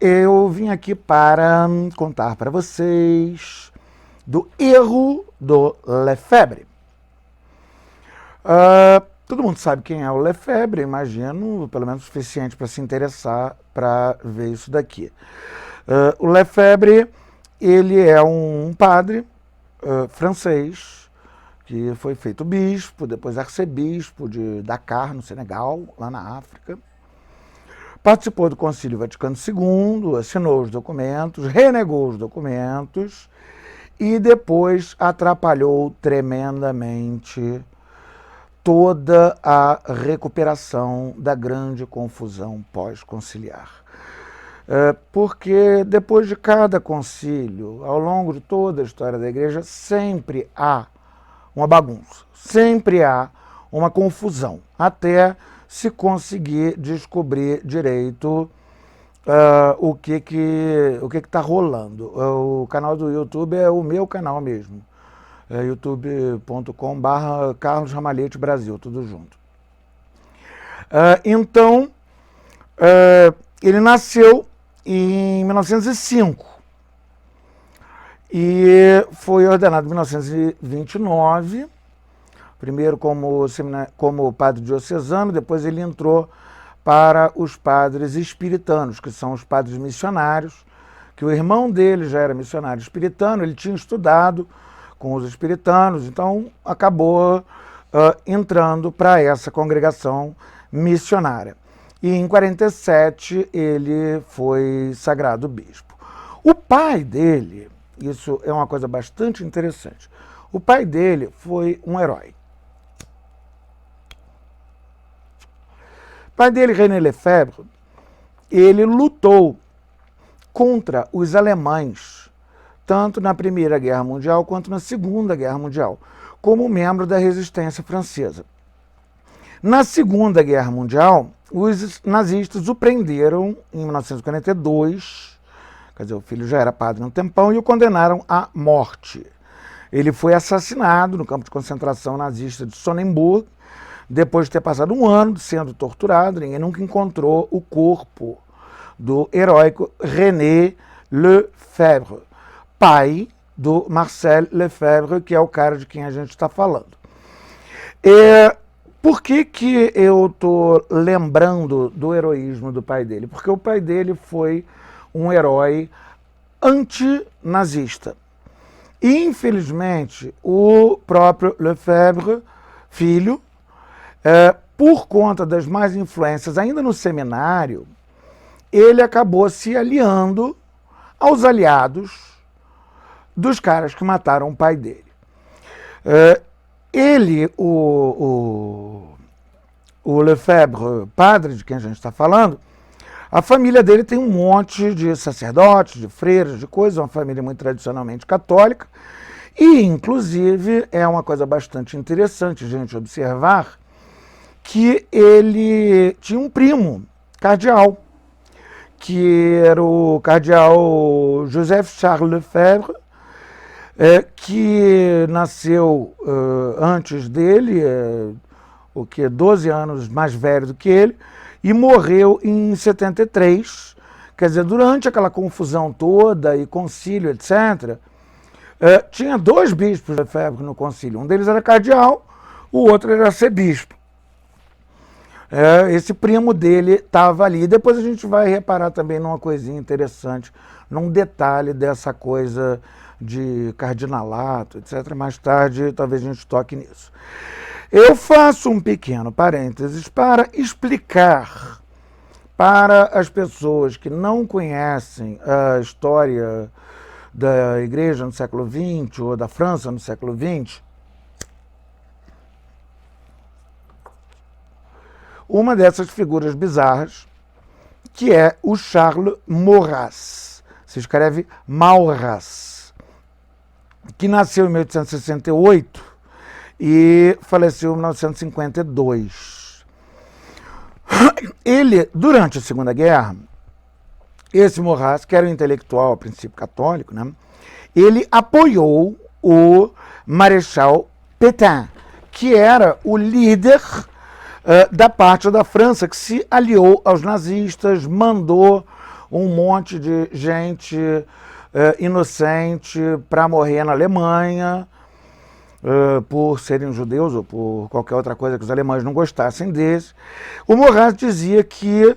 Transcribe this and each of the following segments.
eu vim aqui para contar para vocês do erro do Lefebvre. Todo mundo sabe quem é o Lefebvre, imagino, pelo menos o suficiente para se interessar para ver isso daqui. O Lefebvre, ele é um padre francês, que foi feito bispo, depois arcebispo de Dakar, no Senegal, lá na África. Participou do Concílio Vaticano II, assinou os documentos, renegou os documentos e depois atrapalhou tremendamente toda a recuperação da grande confusão pós-conciliar. Porque depois de cada concílio, ao longo de toda a história da Igreja, sempre há uma bagunça, sempre há uma confusão, até se conseguir descobrir direito o que está rolando. O canal do YouTube é o meu canal mesmo, youtube.com/Carlos Ramalhete Brasil, tudo junto. Então, ele nasceu em 1905 e foi ordenado em 1929, primeiro como padre diocesano, depois ele entrou para os padres espiritanos, que são os padres missionários, que o irmão dele já era missionário espiritano, ele tinha estudado com os espiritanos, então acabou entrando para essa congregação missionária. E em 47 ele foi sagrado bispo. O pai dele, isso é uma coisa bastante interessante, o pai dele foi um herói. O pai dele, René Lefebvre, ele lutou contra os alemães, tanto na Primeira Guerra Mundial quanto na Segunda Guerra Mundial, como membro da resistência francesa. Na Segunda Guerra Mundial, os nazistas o prenderam em 1942, quer dizer, o filho já era padre há um tempão, e o condenaram à morte. Ele foi assassinado no campo de concentração nazista de Sonnenburg, depois de ter passado um ano sendo torturado. Ninguém nunca encontrou o corpo do heróico René Lefebvre, pai do Marcel Lefebvre, que é o cara de quem a gente está falando. Por que eu estou lembrando do heroísmo do pai dele? Porque o pai dele foi um herói antinazista. E, infelizmente, o próprio Lefebvre, filho, por conta das más influências ainda no seminário, ele acabou se aliando aos aliados dos caras que mataram o pai dele. Ele, o Lefebvre, padre de quem a gente está falando, a família dele tem um monte de sacerdotes, de freiras, de coisas, uma família muito tradicionalmente católica, e, inclusive, é uma coisa bastante interessante a gente observar que ele tinha um primo, cardeal, que era o cardeal Joseph Charles Lefebvre, que nasceu antes dele, 12 anos mais velho do que ele, e morreu em 73, quer dizer, durante aquela confusão toda e concílio, etc., tinha dois bispos Lefebvre no concílio, um deles era cardeal, o outro era arcebispo. Esse primo dele estava ali. Depois a gente vai reparar também numa coisinha interessante, num detalhe dessa coisa de cardinalato, etc. Mais tarde talvez a gente toque nisso. Eu faço um pequeno parênteses para explicar para as pessoas que não conhecem a história da Igreja no século XX ou da França no século XX, uma dessas figuras bizarras, que é o Charles Maurras, se escreve Maurras, que nasceu em 1868 e faleceu em 1952. Ele, durante a Segunda Guerra, esse Maurras, que era um intelectual, a princípio católico, né, ele apoiou o Marechal Pétain, que era o líder da parte da França, que se aliou aos nazistas, mandou um monte de gente inocente para morrer na Alemanha, por serem judeus ou por qualquer outra coisa que os alemães não gostassem desse. O Maurras dizia que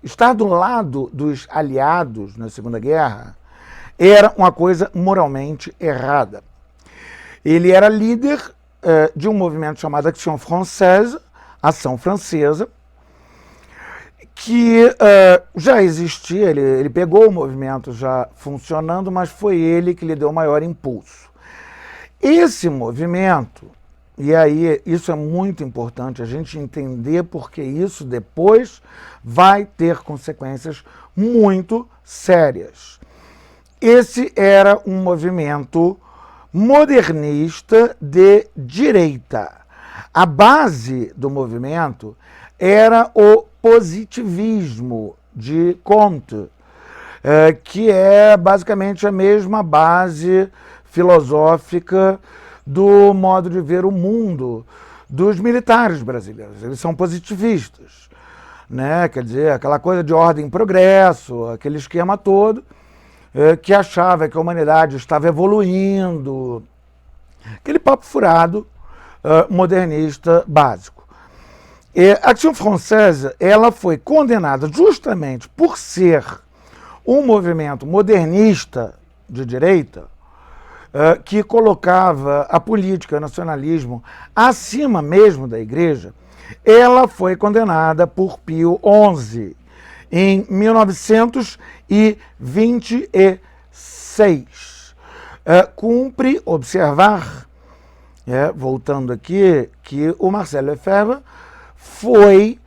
estar do lado dos aliados na Segunda Guerra era uma coisa moralmente errada. Ele era líder de um movimento chamado Action Française, Ação Francesa, que já existia, ele pegou o movimento já funcionando, mas foi ele que lhe deu o maior impulso. Esse movimento, e aí isso é muito importante a gente entender, porque isso depois vai ter consequências muito sérias. Esse era um movimento modernista de direita. A base do movimento era o positivismo de Comte, que é basicamente a mesma base filosófica do modo de ver o mundo dos militares brasileiros. Eles são positivistas, né? Quer dizer, aquela coisa de ordem e progresso, aquele esquema todo, que achava que a humanidade estava evoluindo, aquele papo furado modernista básico. A Action Française, ela foi condenada justamente por ser um movimento modernista de direita, que colocava a política, o nacionalismo, acima mesmo da igreja. Ela foi condenada por Pio XI em 1926. Cumpre observar, voltando aqui, que o Marcel Lefebvre foi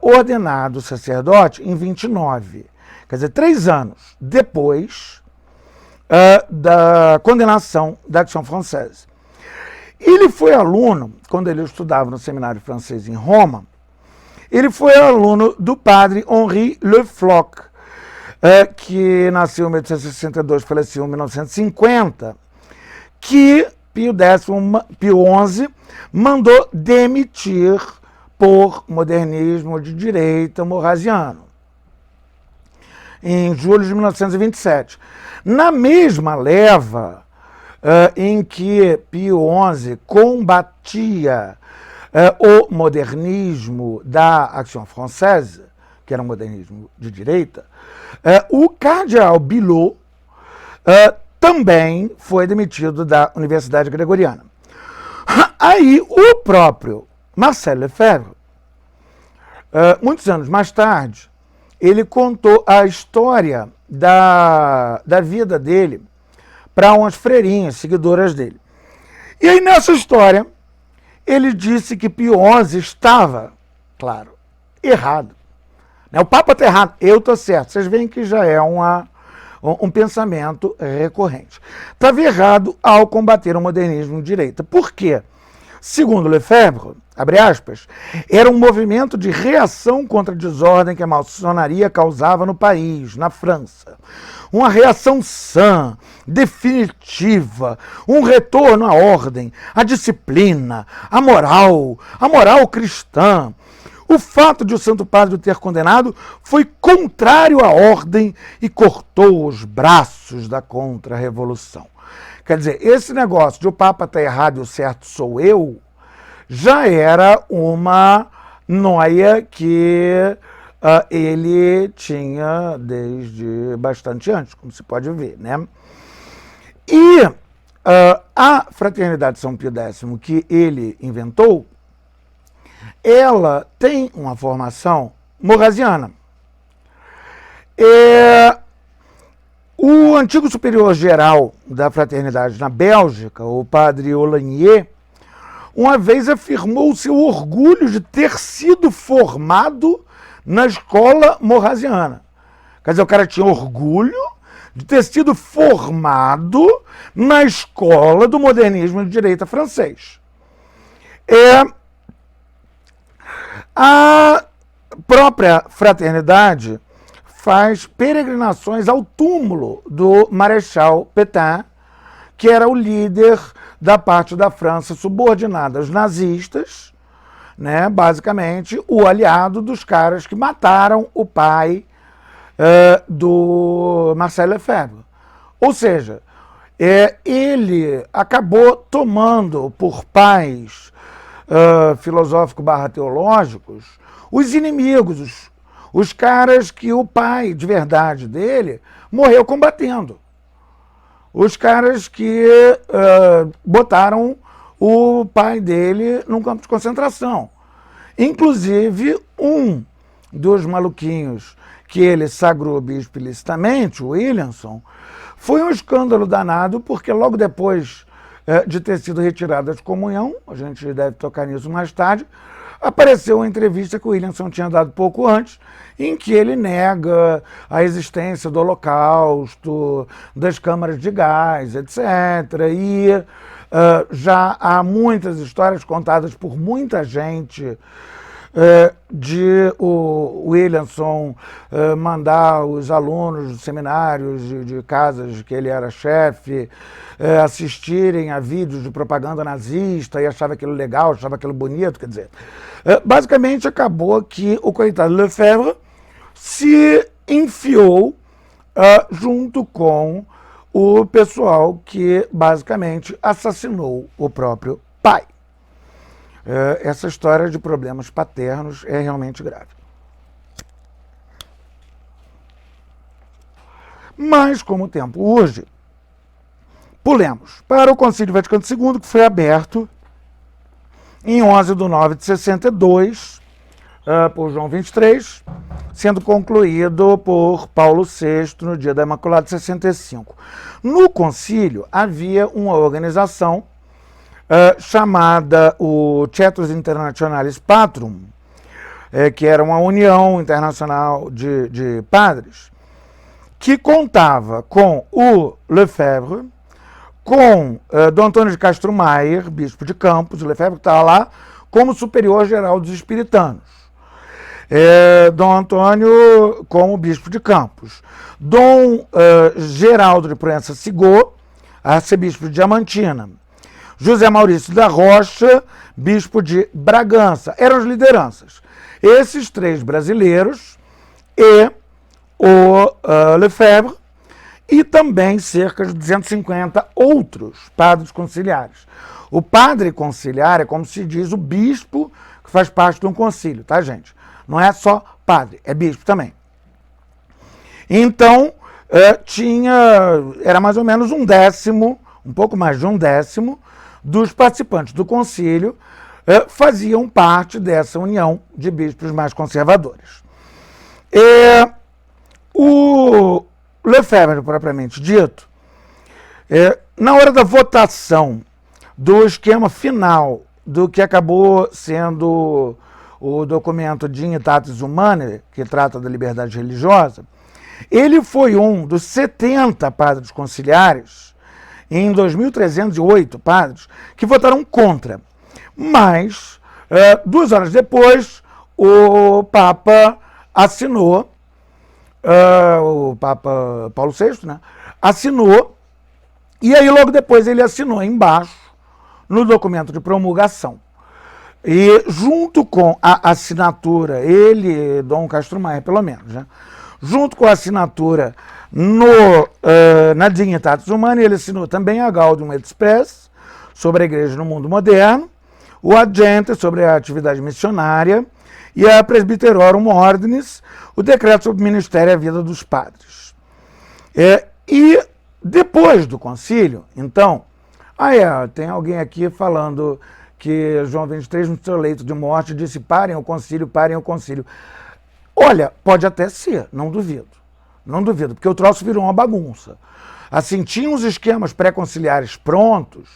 ordenado sacerdote em 29, quer dizer, 3 anos depois da condenação da Action Française. Ele foi aluno, quando ele estudava no seminário francês em Roma, ele foi aluno do padre Henri Le Floch, que nasceu em 1862, faleceu em 1950, que Pio XI mandou demitir por modernismo de direita maurrasiano, em julho de 1927. Na mesma leva em que Pio XI combatia o modernismo da Action Française, que era um modernismo de direita, o cardeal Bilot também foi demitido da Universidade Gregoriana. Aí o próprio Marcel Lefebvre, muitos anos mais tarde, ele contou a história da vida dele para umas freirinhas seguidoras dele. E aí nessa história, ele disse que Pio XI estava, claro, errado. O Papa está errado, eu estou certo. Vocês veem que já é um pensamento recorrente. Estava errado ao combater o modernismo de direita. Por quê? Segundo Lefebvre, abre aspas, era um movimento de reação contra a desordem que a maçonaria causava no país, na França. Uma reação sã, definitiva, um retorno à ordem, à disciplina, à moral cristã. O fato de o Santo Padre o ter condenado foi contrário à ordem e cortou os braços da contra-revolução. Quer dizer, esse negócio de o Papa está errado e o certo sou eu, já era uma noia que ele tinha desde bastante antes, como se pode ver, né? E a Fraternidade São Pio X, que ele inventou, ela tem uma formação maurrasiana. O antigo superior-geral da Fraternidade na Bélgica, o padre Olanier, uma vez afirmou o seu orgulho de ter sido formado na escola maurrasiana. Quer dizer, o cara tinha orgulho de ter sido formado na escola do modernismo de direita francês. A própria fraternidade faz peregrinações ao túmulo do Marechal Pétain, que era o líder da parte da França subordinada aos nazistas, né, basicamente o aliado dos caras que mataram o pai do Marcel Lefebvre. Ou seja, ele acabou tomando por pais filosófico-teológicos os inimigos, os caras que o pai de verdade dele morreu combatendo. Os caras que botaram o pai dele num campo de concentração. Inclusive, um dos maluquinhos que ele sagrou bispo ilicitamente, o Williamson, foi um escândalo danado, porque logo depois de ter sido retirado da excomunhão, a gente deve tocar nisso mais tarde, apareceu uma entrevista que o Williamson tinha dado pouco antes, em que ele nega a existência do Holocausto, das câmaras de gás, etc. E já há muitas histórias contadas por muita gente de o Williamson mandar os alunos dos seminários de casas que ele era chefe assistirem a vídeos de propaganda nazista e achava aquilo legal, achava aquilo bonito, quer dizer. Basicamente acabou que o coitado Lefebvre se enfiou junto com o pessoal que basicamente assassinou o próprio pai. Essa história de problemas paternos é realmente grave. Mas, como o tempo urge, pulemos para o Concílio Vaticano II, que foi aberto em 11/9/62 por João XXIII, sendo concluído por Paulo VI no dia da Imaculada de 65. No concílio havia uma organização chamada o Cetus Internationalis Patrum, que era uma união internacional de padres, que contava com o Lefebvre, com Dom Antônio de Castro Maier, bispo de Campos. O Lefebvre estava lá como superior geral dos espiritanos. Dom Antônio como bispo de Campos. Dom Geraldo de Proença Sigô, arcebispo de Diamantina. José Maurício da Rocha, bispo de Bragança. Eram as lideranças. Esses três brasileiros e o Lefebvre, e também cerca de 250 outros padres conciliares. O padre conciliar é, como se diz, o bispo que faz parte de um concílio, tá, gente? Não é só padre, é bispo também. Então, era mais ou menos um décimo, um pouco mais de um décimo, dos participantes do concílio faziam parte dessa união de bispos mais conservadores. O Lefebvre, propriamente dito, na hora da votação do esquema final do que acabou sendo o documento Dignitatis Humanae, que trata da liberdade religiosa, ele foi um dos 70 padres conciliares, em 2.308 padres, que votaram contra. Mas, 2 horas depois, o Papa assinou, o Papa Paulo VI, né, assinou, e aí logo depois ele assinou embaixo, no documento de promulgação. E junto com a assinatura, ele, Dom Castro Maier, pelo menos, né, junto com a assinatura na Dignitatis Humanae, ele assinou também a Gaudium et Spes, sobre a Igreja no Mundo Moderno, o Agente, sobre a atividade missionária, e a Presbyterorum Ordinis, o decreto sobre o ministério e a vida dos padres. E depois do concílio, então, tem alguém aqui falando que João XXIII, no seu leito de morte, disse: parem o concílio, parem o concílio. Olha, pode até ser, não duvido. Não duvido, porque o troço virou uma bagunça. Assim, tinha uns esquemas pré-conciliares prontos,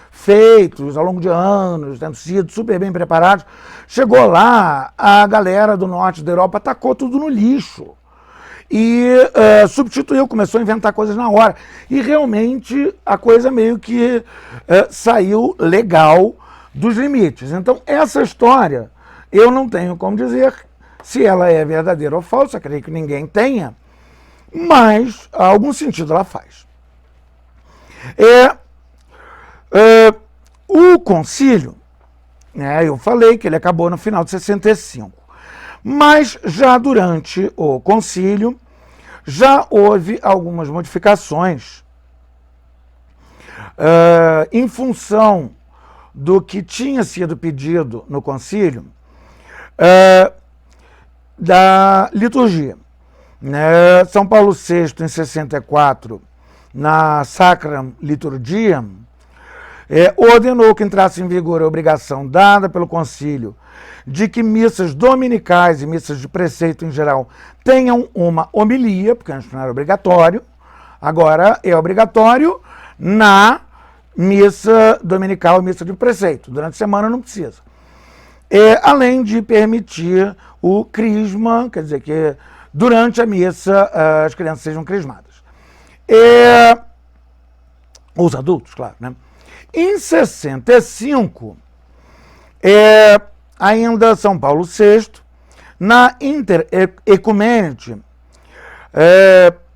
feitos ao longo de anos, tendo sido super bem preparados. Chegou lá, a galera do norte da Europa tacou tudo no lixo. E substituiu, começou a inventar coisas na hora. E realmente a coisa meio que saiu legal dos limites. Então, essa história, eu não tenho como dizer se ela é verdadeira ou falsa, creio que ninguém tenha, mas algum sentido ela faz. O concílio, Eu falei que ele acabou no final de 65. Mas já durante o concílio, já houve algumas modificações em função do que tinha sido pedido no concílio da liturgia. São Paulo VI, em 64, na Sacram Liturgiam, ordenou que entrasse em vigor a obrigação dada pelo concílio de que missas dominicais e missas de preceito em geral tenham uma homilia, porque antes não era obrigatório, agora é obrigatório na missa dominical e missa de preceito. Durante a semana não precisa. Além de permitir o crisma, quer dizer que durante a missa as crianças sejam crismadas. Os adultos, claro, né? Em 65, ainda São Paulo VI, na Inter Ecumenity,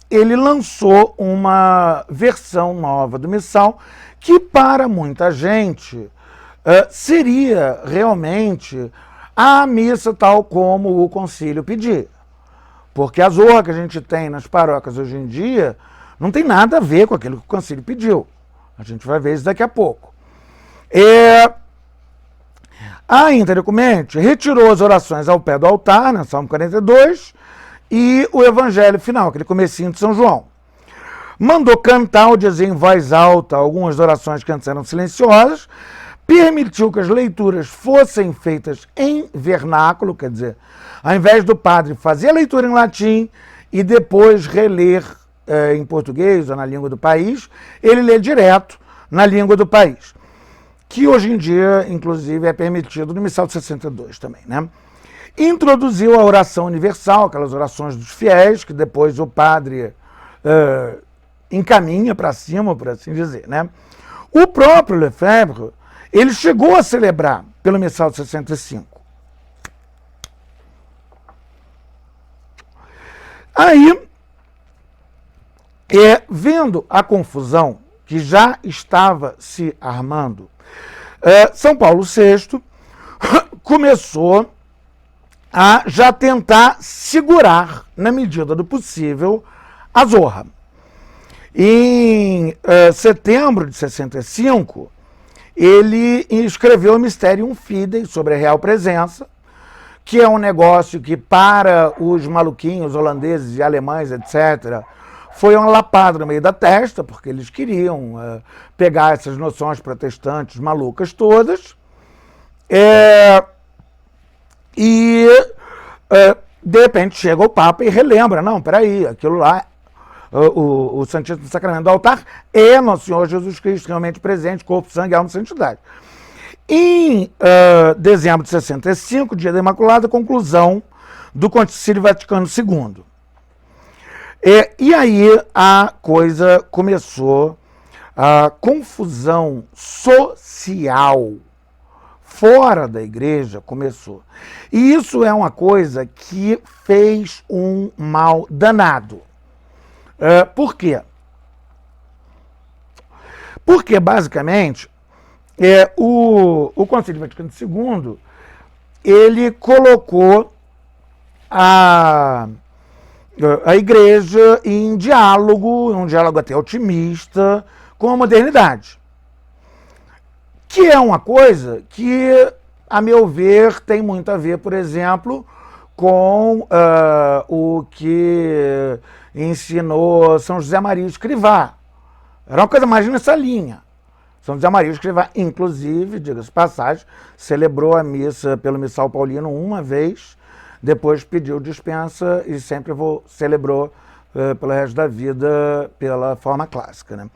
ele lançou uma versão nova do missal que, para muita gente, seria realmente a missa tal como o concílio pedia. Porque a zorra que a gente tem nas paróquias hoje em dia não tem nada a ver com aquilo que o concílio pediu. A gente vai ver isso daqui a pouco. A Inter Ecumenity retirou as orações ao pé do altar, né, Salmo 42, e o evangelho final, aquele comecinho de São João. Mandou cantar ou dizer em voz alta algumas orações que antes eram silenciosas, permitiu que as leituras fossem feitas em vernáculo, quer dizer, ao invés do padre fazer a leitura em latim e depois reler em português ou na língua do país, ele lê direto na língua do país, que hoje em dia, inclusive, é permitido no Missal de 62 também, né? Introduziu a oração universal, aquelas orações dos fiéis, que depois o padre encaminha para cima, por assim dizer, né? O próprio Lefebvre, ele chegou a celebrar pelo Missal de 65. Aí, vendo a confusão que já estava se armando, São Paulo VI começou a já tentar segurar, na medida do possível, a zorra. Em setembro de 65, ele escreveu o Mysterium Fidei sobre a real presença, que é um negócio que, para os maluquinhos holandeses e alemães, etc., foi uma lapada no meio da testa, porque eles queriam pegar essas noções protestantes malucas todas. De repente chega o Papa e relembra, não, peraí, aquilo lá, o Santíssimo Sacramento do altar é Nosso Senhor Jesus Cristo realmente presente, corpo, sangue, alma e santidade. Em dezembro de 65, dia da Imaculada, conclusão do Concílio Vaticano II. E aí a coisa começou, a confusão social fora da igreja começou. E isso é uma coisa que fez um mal danado. Por quê? Porque, basicamente, o Concílio Vaticano II, ele colocou a igreja em diálogo, um diálogo até otimista, com a modernidade. Que é uma coisa que, a meu ver, tem muito a ver, por exemplo, com o que ensinou São José Maria Escrivá. Era uma coisa mais nessa linha. São José Maria Escrivá, inclusive, diga-se de passagem, celebrou a missa pelo Missal Paulino uma vez, depois pediu dispensa e sempre celebrou pelo resto da vida pela forma clássica, né?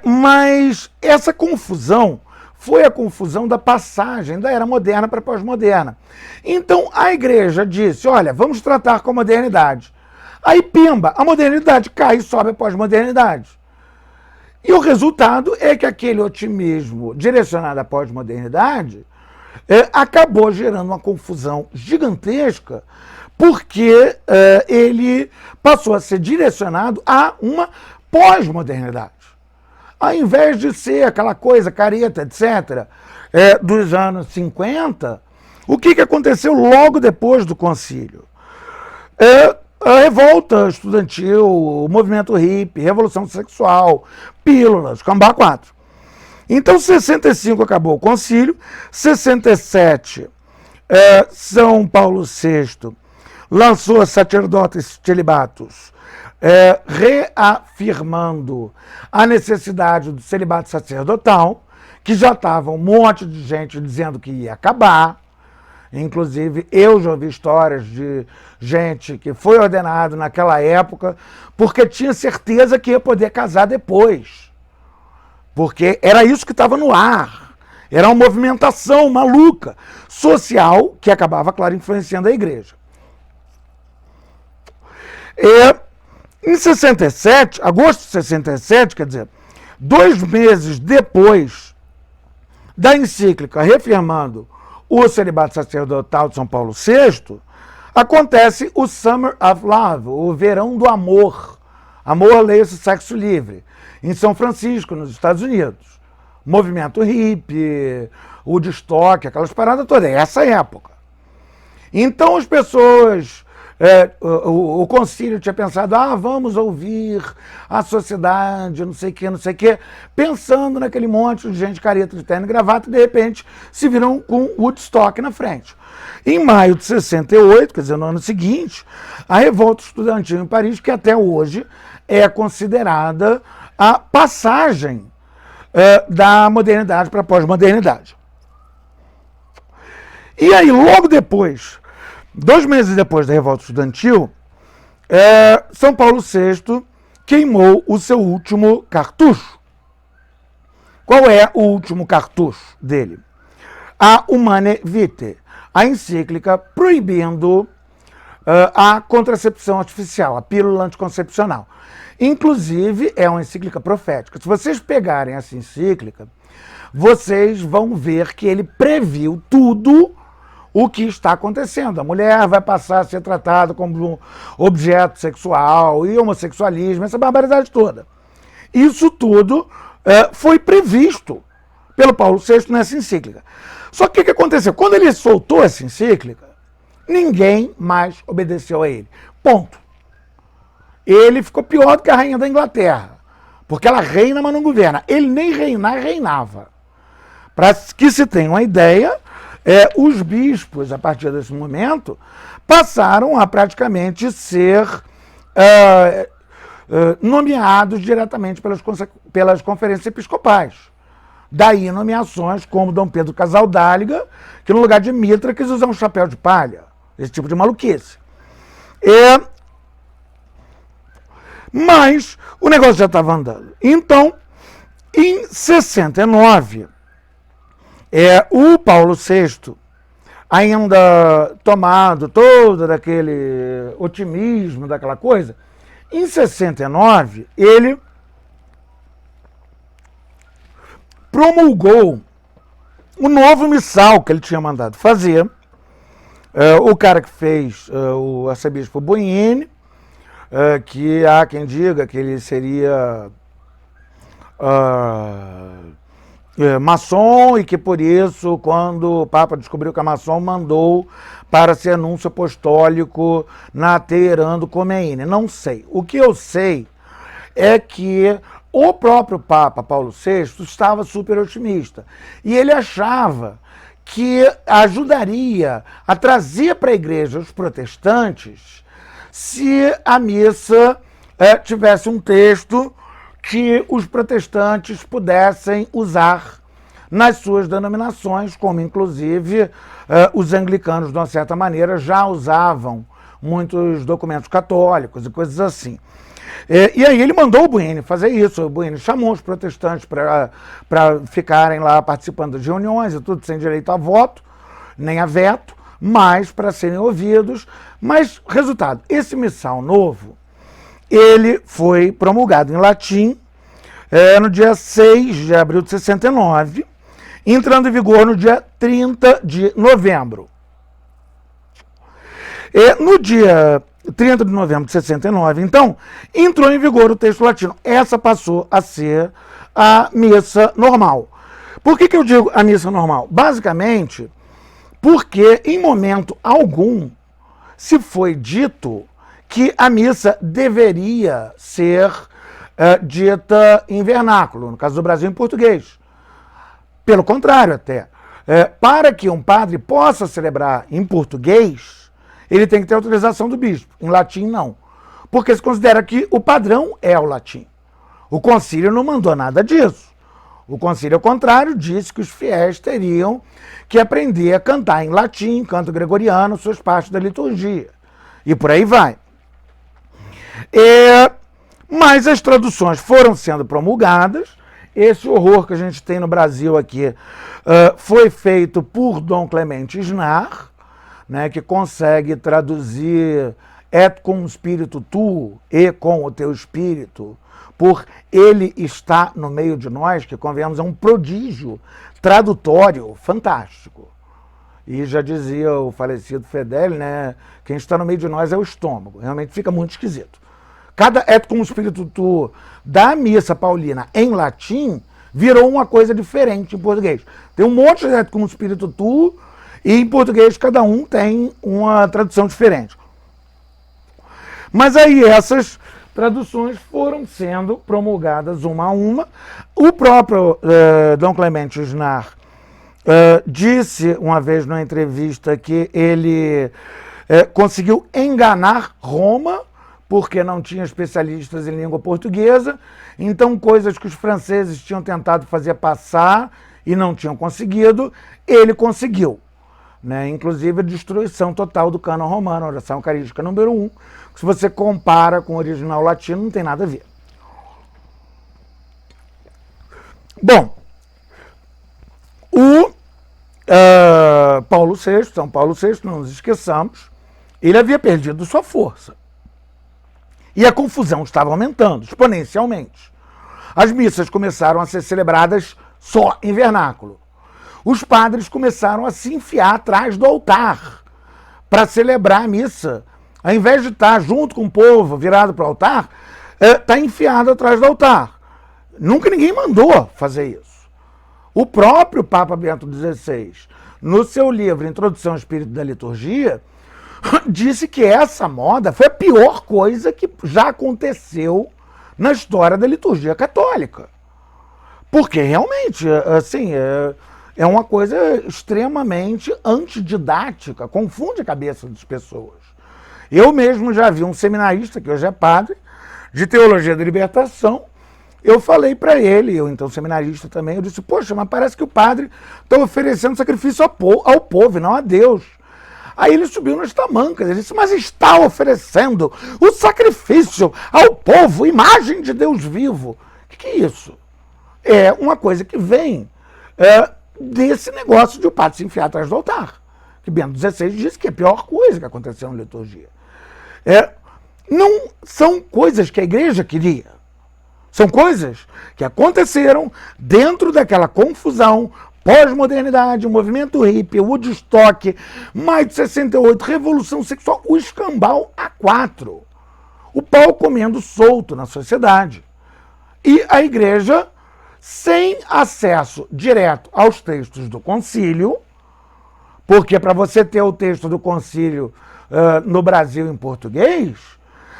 Mas essa confusão foi a confusão da passagem da era moderna para a pós-moderna. Então a igreja disse, olha, vamos tratar com a modernidade. Aí pimba, a modernidade cai e sobe a pós-modernidade. E o resultado é que aquele otimismo direcionado à pós-modernidade acabou gerando uma confusão gigantesca, porque ele passou a ser direcionado a uma pós-modernidade. Ao invés de ser aquela coisa careta, etc., dos anos 50, o que aconteceu logo depois do concílio? A revolta estudantil, o movimento hippie, revolução sexual, pílulas, Cambá 4. Então, 65 acabou o concílio, 67, São Paulo VI lançou Sacerdotes Celibatus, reafirmando a necessidade do celibato sacerdotal, que já estava um monte de gente dizendo que ia acabar. Inclusive, eu já ouvi histórias de gente que foi ordenado naquela época porque tinha certeza que ia poder casar depois. Porque era isso que estava no ar. Era uma movimentação maluca, social, que acabava, claro, influenciando a igreja. Em 67, agosto de 67, quer dizer, 2 meses depois da encíclica reafirmando o celibato sacerdotal de São Paulo VI, acontece o Summer of Love, o verão do amor. Amor, leia-se sexo livre, em São Francisco, nos Estados Unidos. Movimento hippie, o Woodstock, aquelas paradas todas, é essa época. Então as pessoas, o concílio tinha pensado, vamos ouvir a sociedade, não sei o que, pensando naquele monte de gente careta de terno e gravata, e de repente se viram com Woodstock na frente. Em maio de 68, quer dizer, no ano seguinte, a revolta estudantil em Paris, que até hoje é considerada a passagem da modernidade para a pós-modernidade. E aí, logo depois, 2 meses depois da revolta estudantil, São Paulo VI queimou o seu último cartucho. Qual é o último cartucho dele? A Humanae Vitae, a encíclica proibindo a contracepção artificial, a pílula anticoncepcional. Inclusive, é uma encíclica profética. Se vocês pegarem essa encíclica, vocês vão ver que ele previu tudo o que está acontecendo. A mulher vai passar a ser tratada como um objeto sexual e homossexualismo, essa barbaridade toda. Isso tudo foi previsto pelo Paulo VI nessa encíclica. Só que o que aconteceu? Quando ele soltou essa encíclica, ninguém mais obedeceu a ele. Ponto. Ele ficou pior do que a rainha da Inglaterra, porque ela reina, mas não governa. Ele nem reinar, reinava. Para que se tenha uma ideia, os bispos, a partir desse momento, passaram a praticamente ser nomeados diretamente pelas conferências episcopais. Daí nomeações como Dom Pedro Casaldáliga, que no lugar de mitra quis usar um chapéu de palha. Esse tipo de maluquice. Mas o negócio já estava andando. Então, em 69, o Paulo VI, ainda tomado todo daquele otimismo, daquela coisa, em 69, ele promulgou o novo missal que ele tinha mandado fazer. O cara que fez o arcebispo Boini, que há quem diga que ele seria maçom e que por isso, quando o Papa descobriu que é maçom, mandou para ser anúncio apostólico na Teherã do Khomeini. Não sei. O que eu sei é que o próprio Papa Paulo VI estava super otimista e ele achava que ajudaria a trazer para a igreja os protestantes se a missa tivesse um texto que os protestantes pudessem usar nas suas denominações, como inclusive os anglicanos, de uma certa maneira, já usavam muitos documentos católicos e coisas assim. E aí ele mandou o Boini fazer isso. O Boini chamou os protestantes para ficarem lá participando de reuniões e tudo, sem direito a voto, nem a veto, mas para serem ouvidos. Mas, resultado, esse missal novo, ele foi promulgado em latim no dia 6 de abril de 69, entrando em vigor no dia 30 de novembro. No dia 30 de novembro de 69, então, entrou em vigor o texto latino. Essa passou a ser a missa normal. Por que eu digo a missa normal? Basicamente, porque em momento algum se foi dito que a missa deveria ser dita em vernáculo, no caso do Brasil, em português. Pelo contrário, até. Para que um padre possa celebrar em português, ele tem que ter autorização do bispo. Em latim, não. Porque se considera que o padrão é o latim. O concílio não mandou nada disso. O concílio, ao contrário, disse que os fiéis teriam que aprender a cantar em latim, canto gregoriano, suas partes da liturgia. E por aí vai. Mas as traduções foram sendo promulgadas. Esse horror que a gente tem no Brasil aqui foi feito por Dom Clemente Snar, né, que consegue traduzir et cum spiritu tu, e com o teu espírito, por ele está no meio de nós, que convenhamos é um prodígio tradutório fantástico. E já dizia o falecido Fedele, né, quem está no meio de nós é o estômago. Realmente fica muito esquisito. Cada et cum spiritu tu da missa paulina em latim virou uma coisa diferente em português. Tem um monte de et cum spiritu tu e em português cada um tem uma tradução diferente. Mas aí essas traduções foram sendo promulgadas uma a uma. O próprio Dom Clemente Snar disse uma vez numa entrevista que ele conseguiu enganar Roma, porque não tinha especialistas em língua portuguesa, então coisas que os franceses tinham tentado fazer passar e não tinham conseguido, ele conseguiu. Né? Inclusive a destruição total do cânon romano, oração eucarística número 1, que se você compara com o original latino, não tem nada a ver. Bom, o Paulo VI, São Paulo VI, não nos esqueçamos, ele havia perdido sua força. E a confusão estava aumentando exponencialmente. As missas começaram a ser celebradas só em vernáculo. Os padres começaram a se enfiar atrás do altar para celebrar a missa. Ao invés de estar junto com o povo, virado para o altar, está enfiado atrás do altar. Nunca ninguém mandou fazer isso. O próprio Papa Bento XVI, no seu livro Introdução ao Espírito da Liturgia, disse que essa moda foi a pior coisa que já aconteceu na história da liturgia católica. Porque realmente, assim, é uma coisa extremamente antididática, confunde a cabeça das pessoas. Eu mesmo já vi um seminarista, que hoje é padre, de Teologia da Libertação. Eu falei para ele, eu então seminarista também, eu disse, poxa, mas parece que o padre está oferecendo sacrifício ao povo, não a Deus. Aí ele subiu nas tamancas, ele disse, mas está oferecendo o sacrifício ao povo, imagem de Deus vivo. O que é isso? É uma coisa que vem desse negócio de o padre se enfiar atrás do altar. Que Bento XVI disse que é a pior coisa que aconteceu na liturgia. Não são coisas que a igreja queria. São coisas que aconteceram dentro daquela confusão, pós-modernidade, o movimento hippie, o Woodstock, maio de 68, revolução sexual, o escambau A4. O pau comendo solto na sociedade. E a igreja, sem acesso direto aos textos do concílio, porque para você ter o texto do concílio no Brasil em português,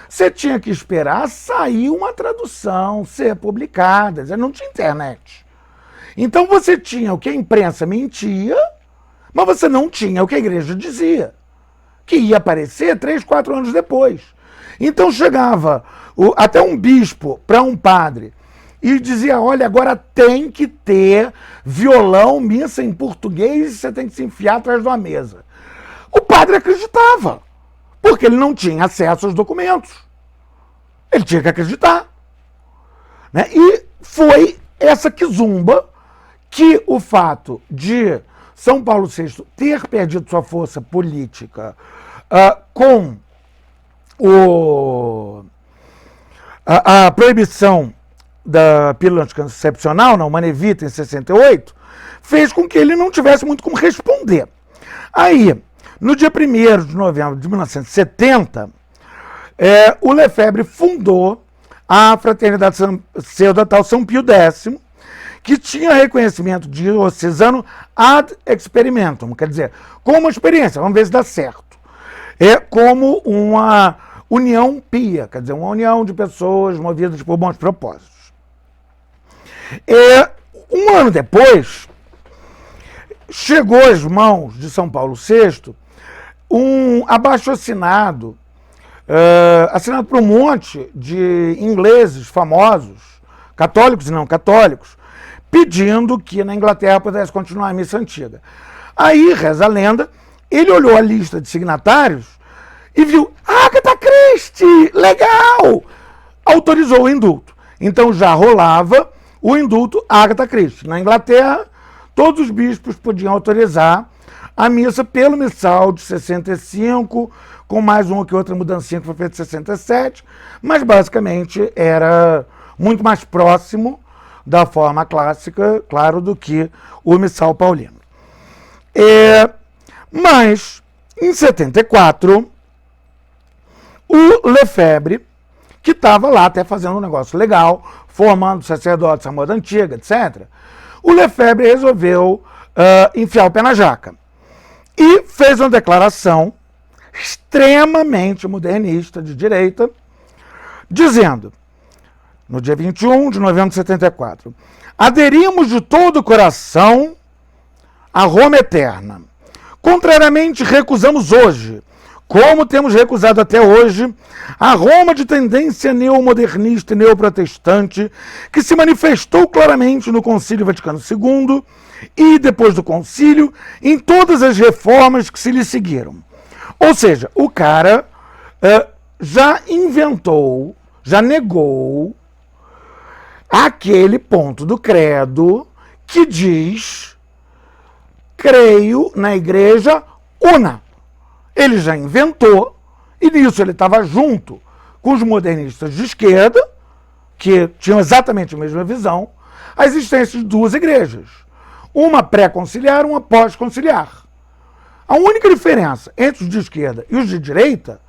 você tinha que esperar sair uma tradução, ser publicada, não tinha internet. Então você tinha o que a imprensa mentia, mas você não tinha o que a igreja dizia, que ia aparecer 3, 4 anos depois. Então chegava até um bispo para um padre e dizia, olha, agora tem que ter violão, missa em português e você tem que se enfiar atrás de uma mesa. O padre acreditava, porque ele não tinha acesso aos documentos. Ele tinha que acreditar. Né? E foi essa quizumba que o fato de São Paulo VI ter perdido sua força política com a proibição da pílula anticoncepcional, na Humanae Vitae, em 68, fez com que ele não tivesse muito como responder. Aí, no dia 1º de novembro de 1970, o Lefebvre fundou a Fraternidade Sacerdotal São Pio X, que tinha reconhecimento diocesano ad experimentum, quer dizer, como experiência, vamos ver se dá certo. É como uma união pia, quer dizer, uma união de pessoas movidas por bons propósitos. Um ano depois, chegou às mãos de São Paulo VI um abaixo-assinado, assinado por um monte de ingleses famosos, católicos e não católicos, pedindo que na Inglaterra pudesse continuar a missa antiga. Aí, reza a lenda, ele olhou a lista de signatários e viu, Agatha Christie, legal! Autorizou o indulto. Então já rolava o indulto Agatha Christie. Na Inglaterra, todos os bispos podiam autorizar a missa pelo missal de 65, com mais uma que outra mudancinha que foi feita em 67, mas basicamente era muito mais próximo da forma clássica, claro, do que o missal paulino. Mas, em 74, o Lefebvre, que estava lá até fazendo um negócio legal, formando sacerdotes à moda antiga, etc., o Lefebvre resolveu enfiar o pé na jaca e fez uma declaração extremamente modernista, de direita, dizendo, no dia 21 de novembro de 74, aderimos de todo o coração a Roma eterna. Contrariamente, recusamos hoje, como temos recusado até hoje, a Roma de tendência neomodernista e neoprotestante, que se manifestou claramente no Concílio Vaticano II e, depois do concílio, em todas as reformas que se lhe seguiram. Ou seja, o cara já inventou, já negou aquele ponto do credo que diz: creio na igreja una. Ele já inventou, e nisso ele estava junto com os modernistas de esquerda, que tinham exatamente a mesma visão, a existência de duas igrejas. Uma pré-conciliar, uma pós-conciliar. A única diferença entre os de esquerda e os de direita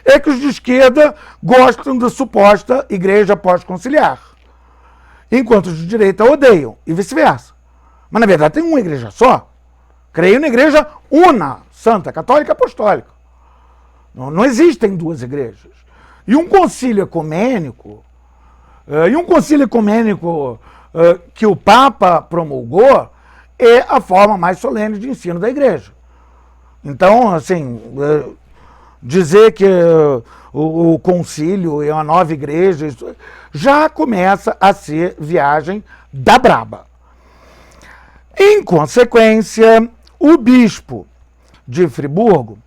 é que os de esquerda gostam da suposta igreja pós-conciliar, enquanto os de direita odeiam, e vice-versa. Mas, na verdade, tem uma igreja só. Creio na igreja una, santa, católica e apostólica. Não existem duas igrejas. E um concílio ecumênico, que o Papa promulgou, é a forma mais solene de ensino da igreja. Então, assim, dizer que o concílio é uma nova igreja, isso já começa a ser viagem da braba. Em consequência, o bispo de Friburgo,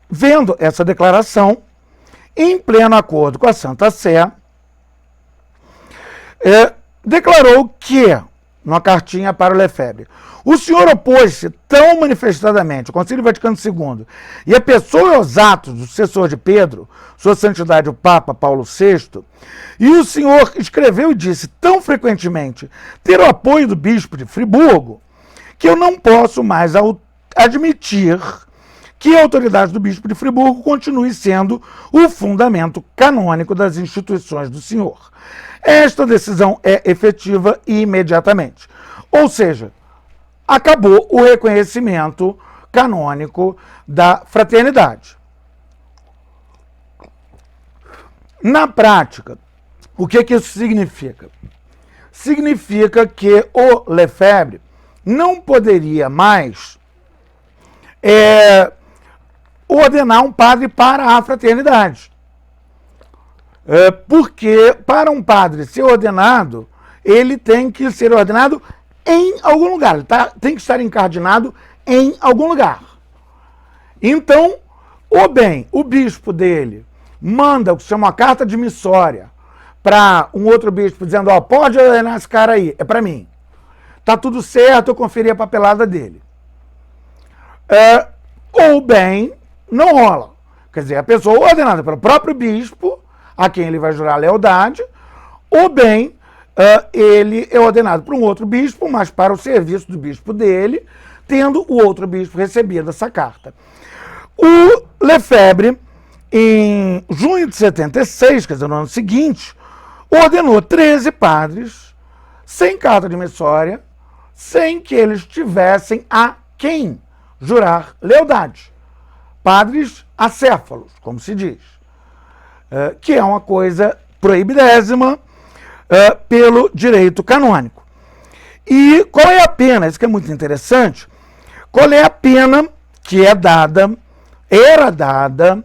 vendo essa declaração, em pleno acordo com a Santa Sé, declarou que, numa cartinha para o Lefebvre, o senhor opôs-se tão manifestadamente ao Concílio Vaticano II e a pessoa e aos atos do sucessor de Pedro, sua santidade o Papa Paulo VI, e o senhor escreveu e disse tão frequentemente ter o apoio do bispo de Friburgo, que eu não posso mais admitir que a autoridade do bispo de Friburgo continue sendo o fundamento canônico das instituições do senhor. Esta decisão é efetiva imediatamente. Ou seja, acabou o reconhecimento canônico da fraternidade. Na prática, o que isso significa? Significa que o Lefebvre não poderia mais ordenar um padre para a fraternidade. Porque para um padre ser ordenado, ele tem que ser ordenado em algum lugar, ele tem que estar encardinado em algum lugar. Então, o bispo dele manda o que se chama uma carta de missória para um outro bispo dizendo, pode ordenar esse cara aí, é para mim. Tá tudo certo, eu conferi a papelada dele. Ou bem, não rola. Quer dizer, a pessoa ordenada pelo próprio bispo, a quem ele vai jurar lealdade, ou bem, ele é ordenado por um outro bispo, mas para o serviço do bispo dele, tendo o outro bispo recebido essa carta. O Lefebvre, em junho de 76, quer dizer, no ano seguinte, ordenou 13 padres, sem carta de missória, sem que eles tivessem a quem jurar lealdade. Padres acéfalos, como se diz, que é uma coisa proibidésima pelo direito canônico. E qual é a pena? Isso que é muito interessante. Qual é a pena que era dada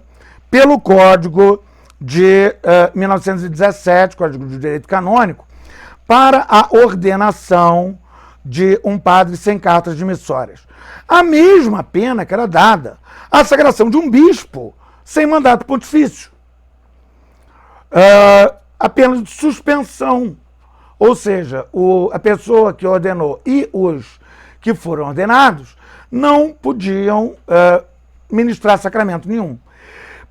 pelo Código de 1917, Código de Direito Canônico, para a ordenação de um padre sem cartas de missórias? A mesma pena que era dada à sagração de um bispo sem mandato pontifício. A pena de suspensão, ou seja, a pessoa que ordenou e os que foram ordenados não podiam ministrar sacramento nenhum.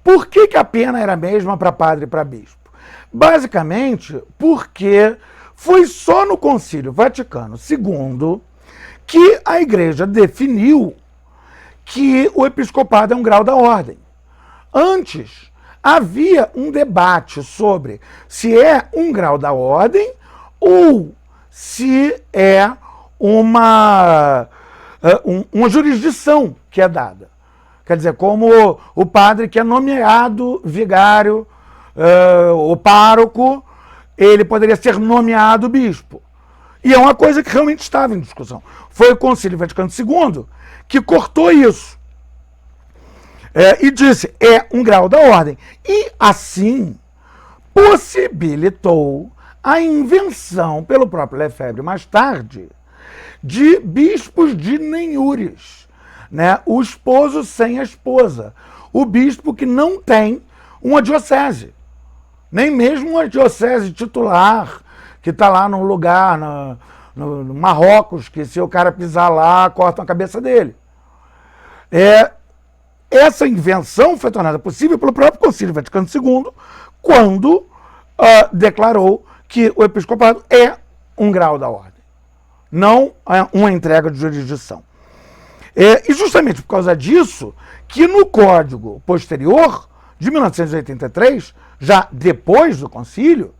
Por que a pena era a mesma para padre e para bispo? Basicamente porque foi só no Concílio Vaticano II que a Igreja definiu que o episcopado é um grau da ordem. Antes, havia um debate sobre se é um grau da ordem ou se é uma jurisdição que é dada. Quer dizer, como o padre que é nomeado vigário, o pároco, ele poderia ser nomeado bispo. E é uma coisa que realmente estava em discussão. Foi o Concílio Vaticano II que cortou isso. E disse, é um grau da ordem. E, assim, possibilitou a invenção, pelo próprio Lefebvre mais tarde, de bispos de nenhures, né? O esposo sem a esposa. O bispo que não tem uma diocese. Nem mesmo uma diocese titular, que está lá num lugar, no Marrocos, que se o cara pisar lá, cortam a cabeça dele. Essa invenção foi tornada possível pelo próprio Concílio Vaticano II, quando declarou que o episcopado é um grau da ordem, não uma entrega de jurisdição. E justamente por causa disso, que no Código posterior, de 1983, já depois do concílio,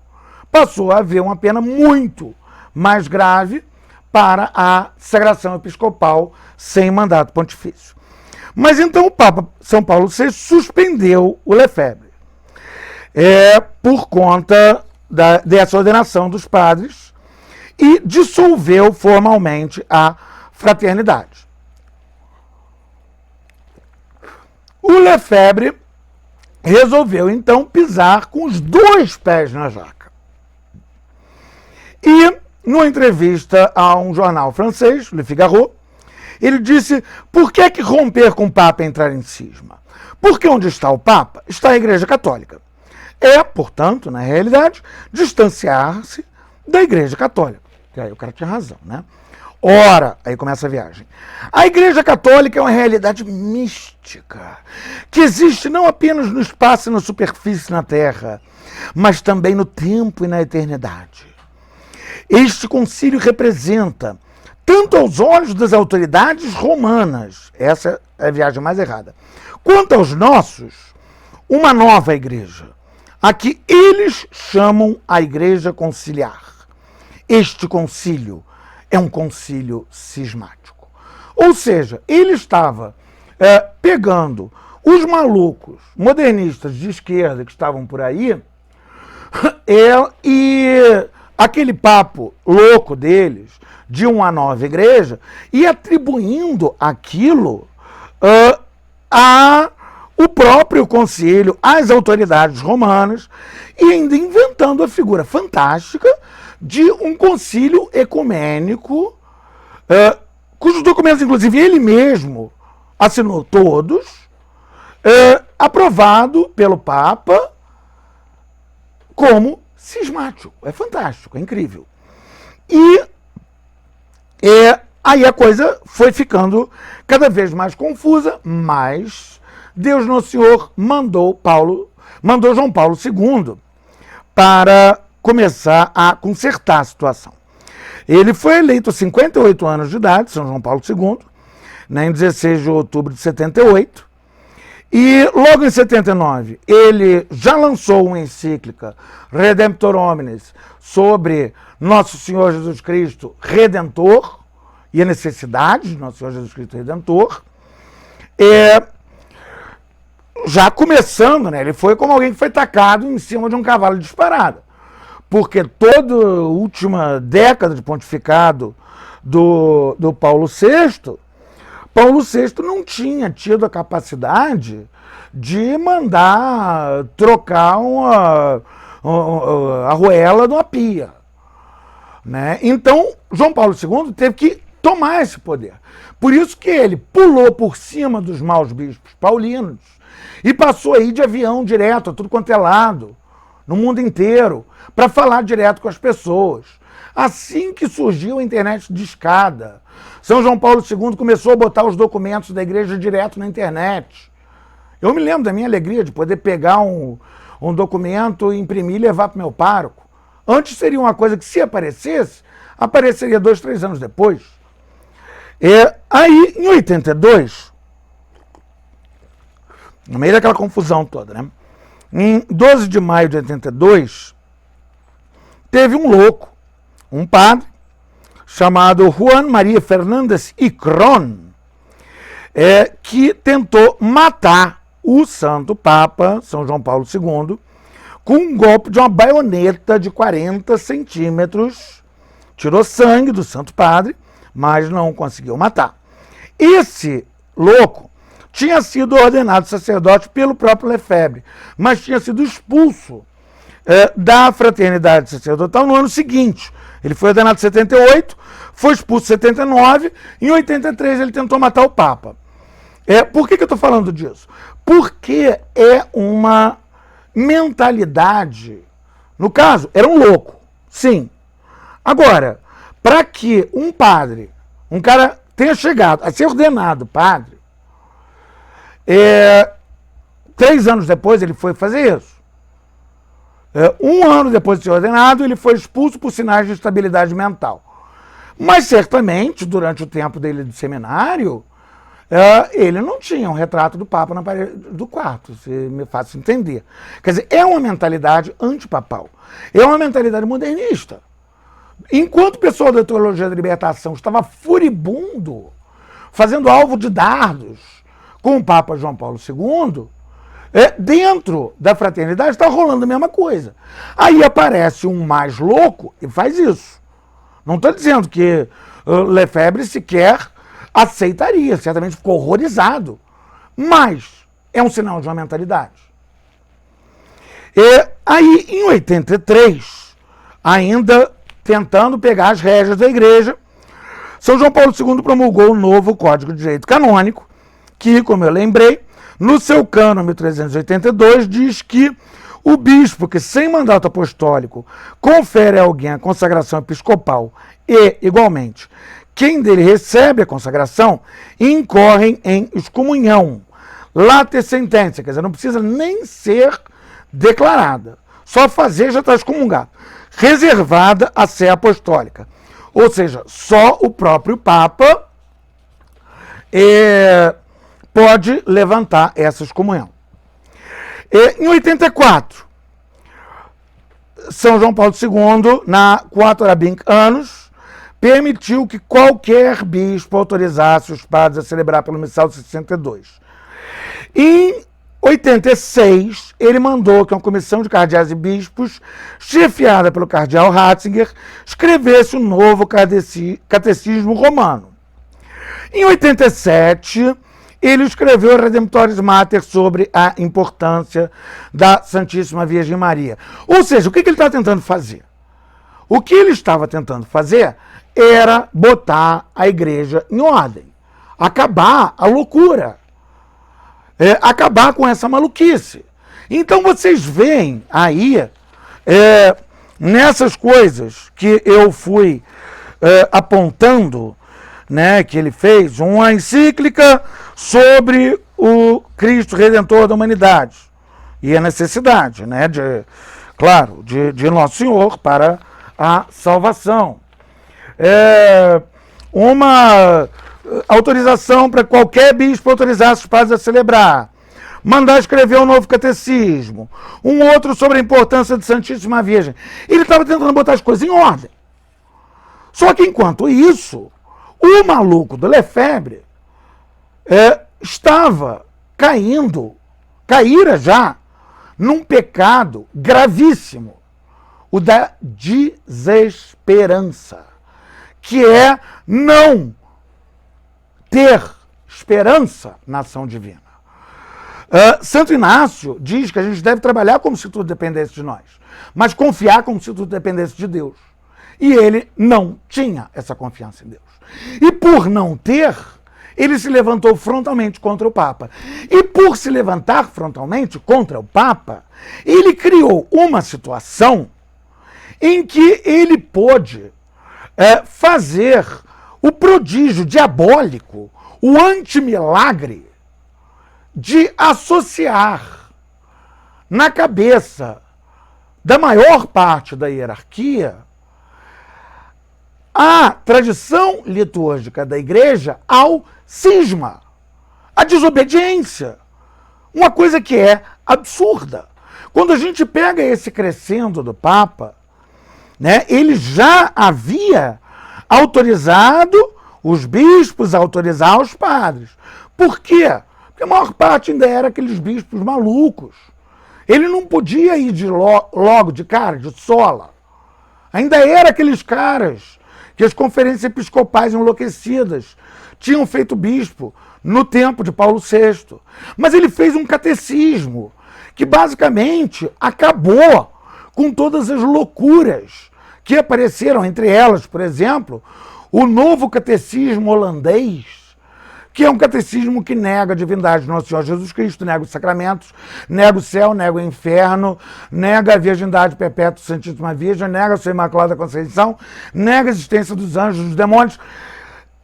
passou a haver uma pena muito mais grave para a sagração episcopal sem mandato pontifício. Mas então o Papa São Paulo VI suspendeu o Lefebvre por conta dessa ordenação dos padres e dissolveu formalmente a fraternidade. O Lefebvre resolveu então pisar com os dois pés na jaca. E, numa entrevista a um jornal francês, Le Figaro, ele disse: por que romper com o Papa é entrar em cisma? Porque onde está o Papa, está a Igreja Católica. Portanto, na realidade, distanciar-se da Igreja Católica. E aí o cara tinha razão, né? Ora, aí começa a viagem. A Igreja Católica é uma realidade mística, que existe não apenas no espaço e na superfície na Terra, mas também no tempo e na eternidade. Este concílio representa, tanto aos olhos das autoridades romanas, essa é a viagem mais errada, quanto aos nossos, uma nova igreja, a que eles chamam a Igreja Conciliar. Este concílio é um concílio cismático. Ou seja, ele estava pegando os malucos modernistas de esquerda que estavam por aí e aquele papo louco deles de uma nova igreja e atribuindo aquilo ao próprio concílio, às autoridades romanas, e ainda inventando a figura fantástica de um concílio ecumênico, cujos documentos, inclusive, ele mesmo assinou todos, aprovado pelo Papa como cismático. É fantástico, é incrível. E aí a coisa foi ficando cada vez mais confusa, mas Deus Nosso Senhor mandou João Paulo II para começar a consertar a situação. Ele foi eleito a 58 anos de idade, São João Paulo II, em 16 de outubro de 78, E logo em 79, ele já lançou uma encíclica, Redemptor Hominis, sobre Nosso Senhor Jesus Cristo Redentor e a necessidade de Nosso Senhor Jesus Cristo Redentor. Já começando, né, ele foi como alguém que foi tacado em cima de um cavalo disparado, porque toda a última década de pontificado do Paulo VI, Paulo VI não tinha tido a capacidade de mandar trocar a arruela de uma pia, né? Então, João Paulo II teve que tomar esse poder. Por isso que ele pulou por cima dos maus bispos paulinos e passou aí de avião direto a tudo quanto é lado, no mundo inteiro, para falar direto com as pessoas. Assim que surgiu a internet de escada, São João Paulo II começou a botar os documentos da igreja direto na internet. Eu me lembro da minha alegria de poder pegar um documento, imprimir e levar para o meu pároco. Antes seria uma coisa que, se aparecesse, apareceria 2, 3 anos depois. Aí, em 82, no meio daquela confusão toda, né? Em 12 de maio de 82, teve um louco, um padre, chamado Juan María Fernández y Cron, que tentou matar o Santo Papa, São João Paulo II, com um golpe de uma baioneta de 40 centímetros. Tirou sangue do Santo Padre, mas não conseguiu matar. Esse louco tinha sido ordenado sacerdote pelo próprio Lefebvre, mas tinha sido expulso da fraternidade sacerdotal no ano seguinte. Ele foi ordenado em 78, foi expulso em 79, em 83 ele tentou matar o Papa. Por que eu estou falando disso? Porque é uma mentalidade, no caso, era um louco, sim. Agora, para que um padre, um cara tenha chegado a ser ordenado padre, 3 anos depois ele foi fazer isso. 1 ano depois de ser ordenado, ele foi expulso por sinais de instabilidade mental. Mas certamente, durante o tempo dele de seminário, ele não tinha um retrato do Papa na parede do quarto, se me faço entender. Quer dizer, é uma mentalidade antipapal. É uma mentalidade modernista. Enquanto o pessoal da teologia da libertação estava furibundo, fazendo alvo de dardos com o Papa João Paulo II, dentro da fraternidade está rolando a mesma coisa. Aí aparece um mais louco e faz isso. Não estou dizendo que Lefebvre sequer aceitaria, certamente ficou horrorizado, mas é um sinal de uma mentalidade. Aí, em 83, ainda tentando pegar as rédeas da igreja, São João Paulo II promulgou o novo Código de Direito Canônico, que, como eu lembrei, no seu cânon 1382, diz que o bispo que, sem mandato apostólico, confere a alguém a consagração episcopal e, igualmente, quem dele recebe a consagração, incorrem em excomunhão, late sententia, quer dizer, não precisa nem ser declarada, só fazer já está excomungado, reservada à sé apostólica. Ou seja, só o próprio Papa pode levantar essa excomunhão. Em 84, São João Paulo II, na Quattuorabinc Annus, permitiu que qualquer bispo autorizasse os padres a celebrar pelo missal de 62. Em 86, ele mandou que uma comissão de cardeais e bispos, chefiada pelo cardeal Ratzinger, escrevesse o novo catecismo romano. Em 87, ele escreveu Redemptoris Mater sobre a importância da Santíssima Virgem Maria. Ou seja, o que ele está tentando fazer? O que ele estava tentando fazer era botar a igreja em ordem, acabar a loucura, acabar com essa maluquice. Então vocês veem aí, nessas coisas que eu fui apontando, né, que ele fez, uma encíclica sobre o Cristo Redentor da humanidade e a necessidade, né, de Nosso Senhor para a salvação. Uma autorização para qualquer bispo autorizar os padres a celebrar. mandar escrever um novo catecismo, um outro sobre a importância de Santíssima Virgem. Ele estava tentando botar as coisas em ordem. Só que enquanto isso, o maluco do Lefebvre estava caíra já num pecado gravíssimo, o da desesperança, que é não ter esperança na ação divina. Santo Inácio diz que a gente deve trabalhar como se tudo dependesse de nós, mas confiar como se tudo dependesse de Deus. E ele não tinha essa confiança em Deus. E por não ter, ele se levantou frontalmente contra o Papa. E por se levantar frontalmente contra o Papa, ele criou uma situação em que ele pôde fazer o prodígio diabólico, o antimilagre, de associar na cabeça da maior parte da hierarquia a tradição litúrgica da igreja ao cisma, à desobediência. Uma coisa que é absurda. Quando a gente pega esse crescendo do Papa, né, ele já havia autorizado os bispos a autorizar os padres. Por quê? Porque a maior parte ainda era aqueles bispos malucos. Ele não podia ir logo de cara, de sola. Ainda era aqueles caras que as conferências episcopais enlouquecidas tinham feito bispo no tempo de Paulo VI. Mas ele fez um catecismo que basicamente acabou com todas as loucuras que apareceram, entre elas, por exemplo, o novo catecismo holandês, que é um catecismo que nega a divindade de Nosso Senhor Jesus Cristo, nega os sacramentos, nega o céu, nega o inferno, nega a virgindade perpétua da Santíssima Virgem, nega a sua Imaculada Conceição, nega a existência dos anjos, dos demônios.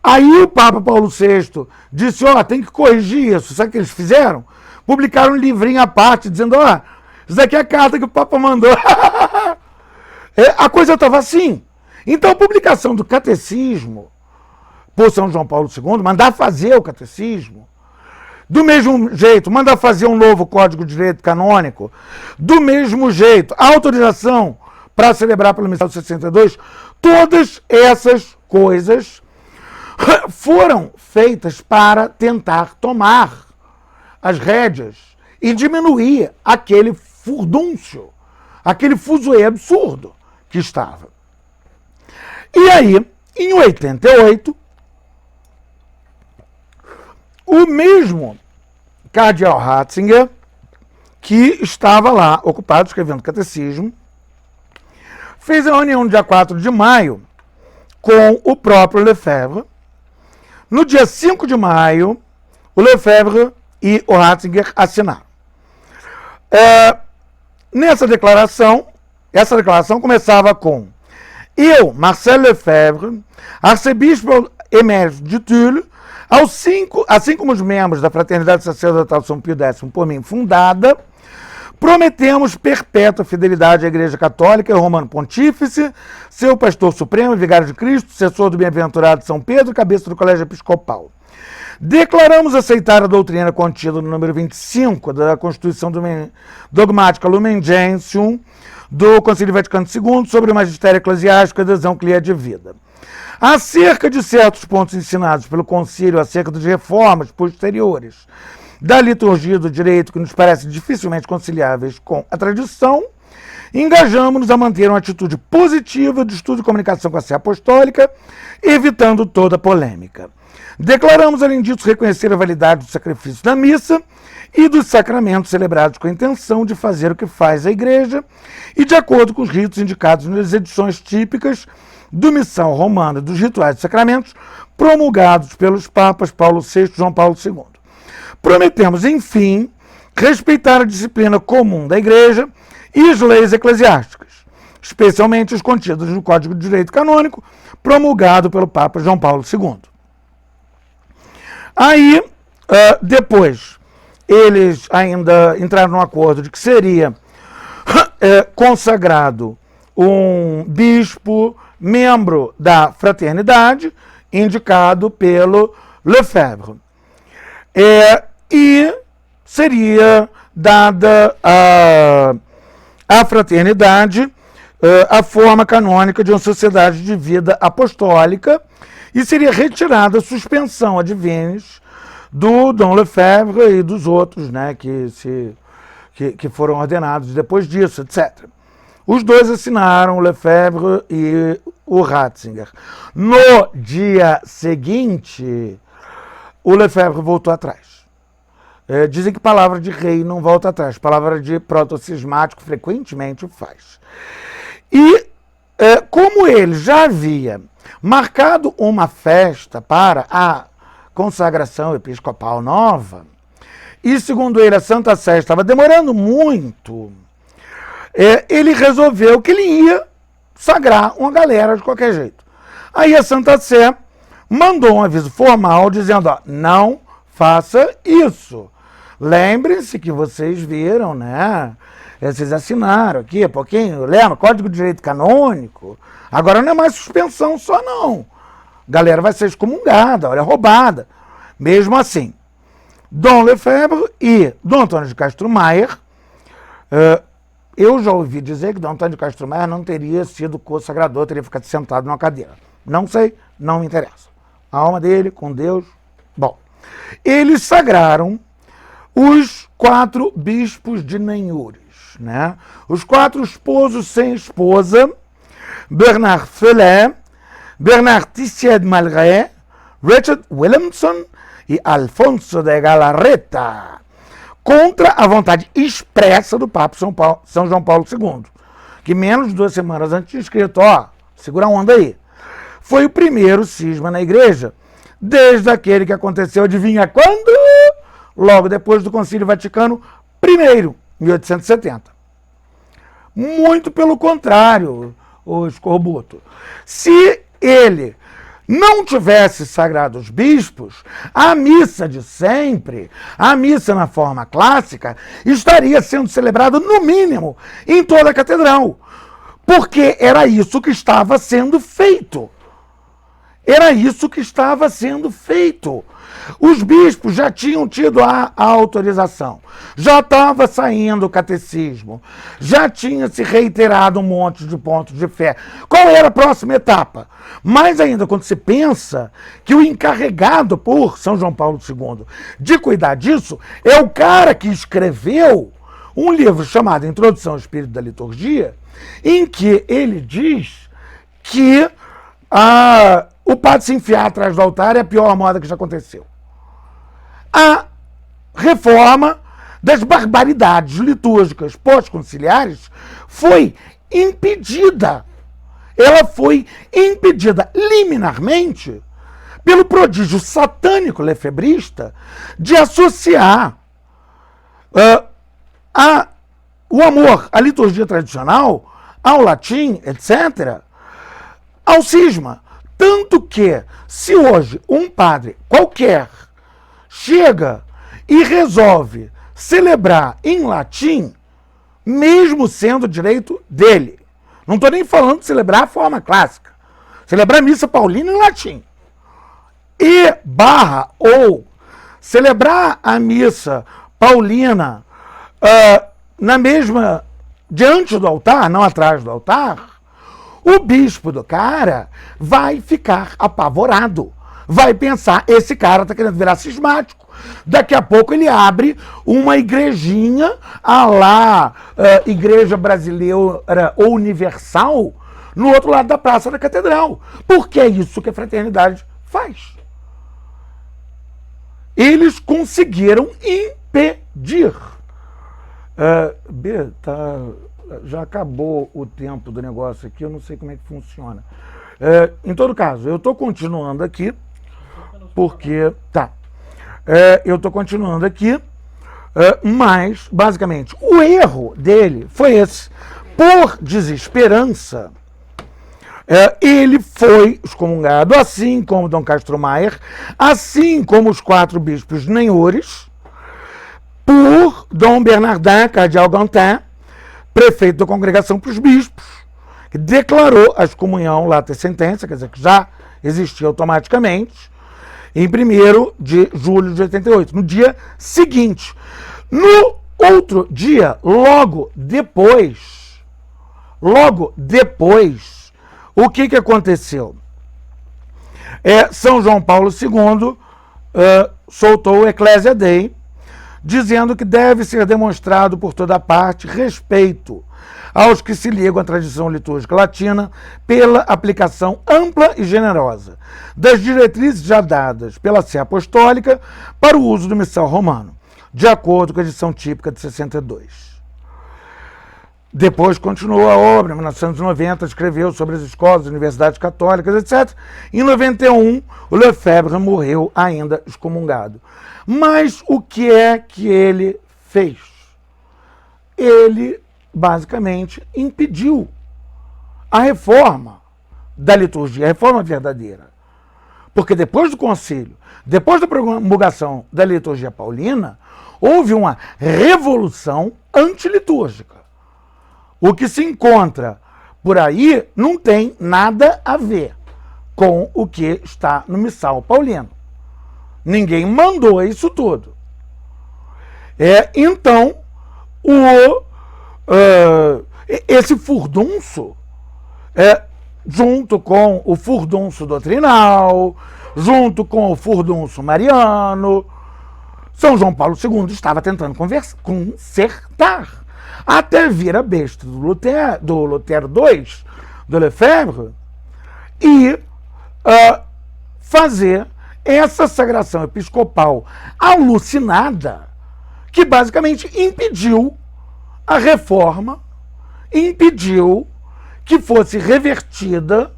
Aí o Papa Paulo VI disse, tem que corrigir isso. Sabe o que eles fizeram? Publicaram um livrinho à parte, dizendo, isso aqui é a carta que o Papa mandou. A coisa estava assim. Então a publicação do catecismo por São João Paulo II, mandar fazer o catecismo, do mesmo jeito, mandar fazer um novo Código de Direito Canônico, do mesmo jeito, a autorização para celebrar pela missão de 62, todas essas coisas foram feitas para tentar tomar as rédeas e diminuir aquele furdúncio, aquele fuzuê absurdo que estava. E aí, em 88, o mesmo cardeal Ratzinger, que estava lá ocupado escrevendo catecismo, fez a reunião no dia 4 de maio com o próprio Lefebvre. No dia 5 de maio, o Lefebvre e o Ratzinger assinaram. Essa declaração começava com: eu, Marcel Lefebvre, arcebispo emérito de Tulle, assim como os membros da Fraternidade Sacerdotal São Pio X, por mim fundada, prometemos perpétua fidelidade à Igreja Católica e ao Romano Pontífice, seu pastor supremo, vigário de Cristo, sucessor do bem-aventurado São Pedro, cabeça do Colégio Episcopal. Declaramos aceitar a doutrina contida no número 25 da Constituição Dogmática Lumen Gentium do Concílio Vaticano II sobre o magistério eclesiástico e adesão que lhe é devida. Acerca de certos pontos ensinados pelo Concílio acerca das reformas posteriores da liturgia do direito que nos parecem dificilmente conciliáveis com a tradição, engajamos-nos a manter uma atitude positiva de estudo e comunicação com a Sé Apostólica, evitando toda polêmica. Declaramos, além disso, reconhecer a validade do sacrifício da missa e dos sacramentos celebrados com a intenção de fazer o que faz a Igreja e de acordo com os ritos indicados nas edições típicas do Missal Romano e dos rituais de sacramentos promulgados pelos papas Paulo VI e João Paulo II. Prometemos, enfim, respeitar a disciplina comum da Igreja e as leis eclesiásticas, especialmente os contidos no Código de Direito Canônico promulgado pelo Papa João Paulo II. Aí, depois, eles ainda entraram num acordo de que seria consagrado um bispo membro da fraternidade, indicado pelo Lefebvre. E seria dada à fraternidade a forma canônica de uma sociedade de vida apostólica e seria retirada a suspensão ad vinis do Dom Lefebvre e dos outros, né, que foram ordenados depois disso, etc. Os dois assinaram, o Lefebvre e o Ratzinger. No dia seguinte, o Lefebvre voltou atrás. Dizem que palavra de rei não volta atrás, palavra de proto-cismático frequentemente o faz. E como ele já havia marcado uma festa para a consagração episcopal nova, e segundo ele a Santa Sé estava demorando muito, ele resolveu que ele ia sagrar uma galera de qualquer jeito. Aí a Santa Sé mandou um aviso formal dizendo, ó, não faça isso. Lembrem-se que vocês viram, né? Vocês assinaram aqui, pouquinho, lembra? Código de Direito Canônico. Agora não é mais suspensão só, não. A galera vai ser excomungada, olha, roubada. Mesmo assim, Dom Lefebvre e Dom Antônio de Castro Maier, eu já ouvi dizer que Dom Antônio de Castro Maier não teria sido consagrador, teria ficado sentado numa cadeira. Não sei, não me interessa. A alma dele, com Deus, bom. Eles sagraram os 4 bispos de Nenhures, né? Os 4 esposos sem esposa, Bernard Fellet, Bernard Tissier de Malraux, Richard Williamson e Alfonso de Galarreta, contra a vontade expressa do Papa São João Paulo II, que menos de 2 semanas antes tinha escrito, ó, segura a onda aí. Foi o primeiro cisma na igreja, desde aquele que aconteceu, adivinha quando? Logo depois do Concílio Vaticano I, 1870. Muito pelo contrário, o Escorbuto. Se ele não tivesse sagrado os bispos, a missa de sempre, a missa na forma clássica, estaria sendo celebrada, no mínimo, em toda a catedral. Porque era isso que estava sendo feito. Era isso que estava sendo feito. Os bispos já tinham tido a autorização, já estava saindo o catecismo, já tinha se reiterado um monte de pontos de fé. Qual era a próxima etapa? Mais ainda, quando se pensa que o encarregado por São João Paulo II de cuidar disso é o cara que escreveu um livro chamado Introdução ao Espírito da Liturgia, em que ele diz que o padre se enfiar atrás do altar é a pior moda que já aconteceu. A reforma das barbaridades litúrgicas pós-conciliares foi impedida. Ela foi impedida liminarmente pelo prodígio satânico lefebrista de associar o amor à liturgia tradicional, ao latim, etc., ao cisma. Tanto que, se hoje um padre qualquer chega e resolve celebrar em latim, mesmo sendo direito dele, não estou nem falando de celebrar a forma clássica, celebrar a missa paulina em latim, ou celebrar a missa paulina na mesma, diante do altar, não atrás do altar, o bispo do cara vai ficar apavorado. Vai pensar, esse cara está querendo virar cismático. Daqui a pouco ele abre uma igrejinha à la Igreja Brasileira ou Universal no outro lado da Praça da Catedral. Porque é isso que a fraternidade faz. Eles conseguiram impedir. Já acabou o tempo do negócio aqui, eu não sei como é que funciona. Em todo caso, eu estou continuando aqui, porque... eu estou continuando aqui, mas, basicamente, o erro dele foi esse. Por desesperança, ele foi excomungado, assim como Dom Castro Maier, assim como os 4 bispos Nenhures, por Dom Bernardin Cardeal Gantin, prefeito da Congregação para os Bispos, que declarou a excomunhão lata sentença, quer dizer, que já existia automaticamente, em 1º de julho de 88, no dia seguinte. No outro dia, logo depois, o que aconteceu? São João Paulo II soltou o Ecclesia Dei, dizendo que deve ser demonstrado por toda parte respeito aos que se ligam à tradição litúrgica latina pela aplicação ampla e generosa das diretrizes já dadas pela Sé Apostólica para o uso do missal romano, de acordo com a edição típica de 62. Depois continuou a obra, em 1990 escreveu sobre as escolas, universidades católicas, etc. Em 91, o Lefebvre morreu ainda excomungado. Mas o que é que ele fez? Ele, basicamente, impediu a reforma da liturgia, a reforma verdadeira. Porque depois do concílio, depois da promulgação da liturgia paulina, houve uma revolução antilitúrgica. O que se encontra por aí não tem nada a ver com o que está no missal paulino. Ninguém mandou isso tudo. Então, esse furdunço, junto com o furdunço doutrinal, junto com o furdunço mariano, São João Paulo II estava tentando consertar, até vir a besta do Lutero II, do Lefebvre, e fazer essa sagração episcopal alucinada, que basicamente impediu a reforma, impediu que fosse revertida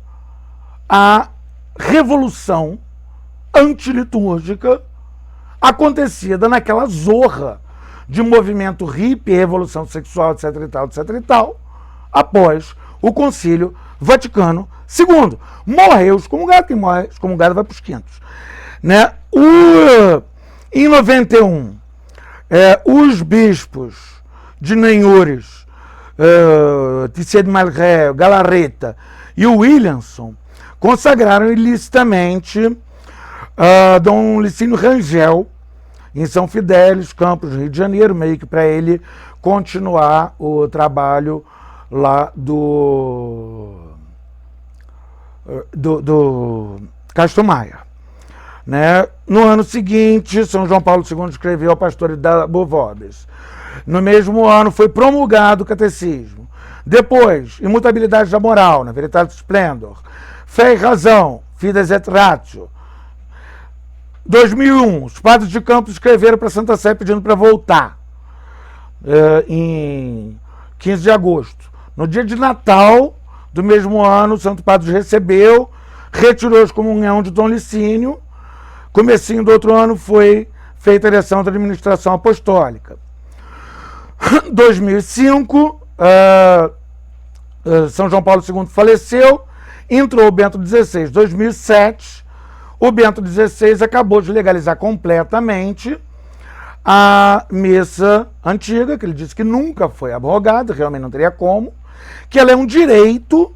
a revolução antilitúrgica acontecida naquela zorra de movimento hippie, revolução sexual, etc e tal, após o Concílio Vaticano II. Morreu excomungado, quem morre excomungado vai para os quintos. Né? Em 91, os bispos de Nenhures, Tissier de Malraux, Galarreta e o Williamson consagraram ilicitamente Dom Licínio Rangel em São Fidélis, Campos, Rio de Janeiro, meio que para ele continuar o trabalho lá do Castro Maia. Né? No ano seguinte, São João Paulo II escreveu a Pastori da Bovodes. No mesmo ano foi promulgado o Catecismo. Depois, Imutabilidade da Moral, na Veritatis Splendor. Fé e Razão, Fides et Ratio. 2001, os padres de Campos escreveram para a Santa Sé pedindo para voltar, em 15 de agosto. No dia de Natal do mesmo ano, o Santo Padre recebeu, retirou a excomunhão de Dom Licínio. Comecinho do outro ano foi feita a eleição da administração apostólica. 2005, São João Paulo II faleceu, entrou o Bento XVI. 2007, o Bento XVI acabou de legalizar completamente a missa antiga, que ele disse que nunca foi abrogada, realmente não teria como, que ela é um direito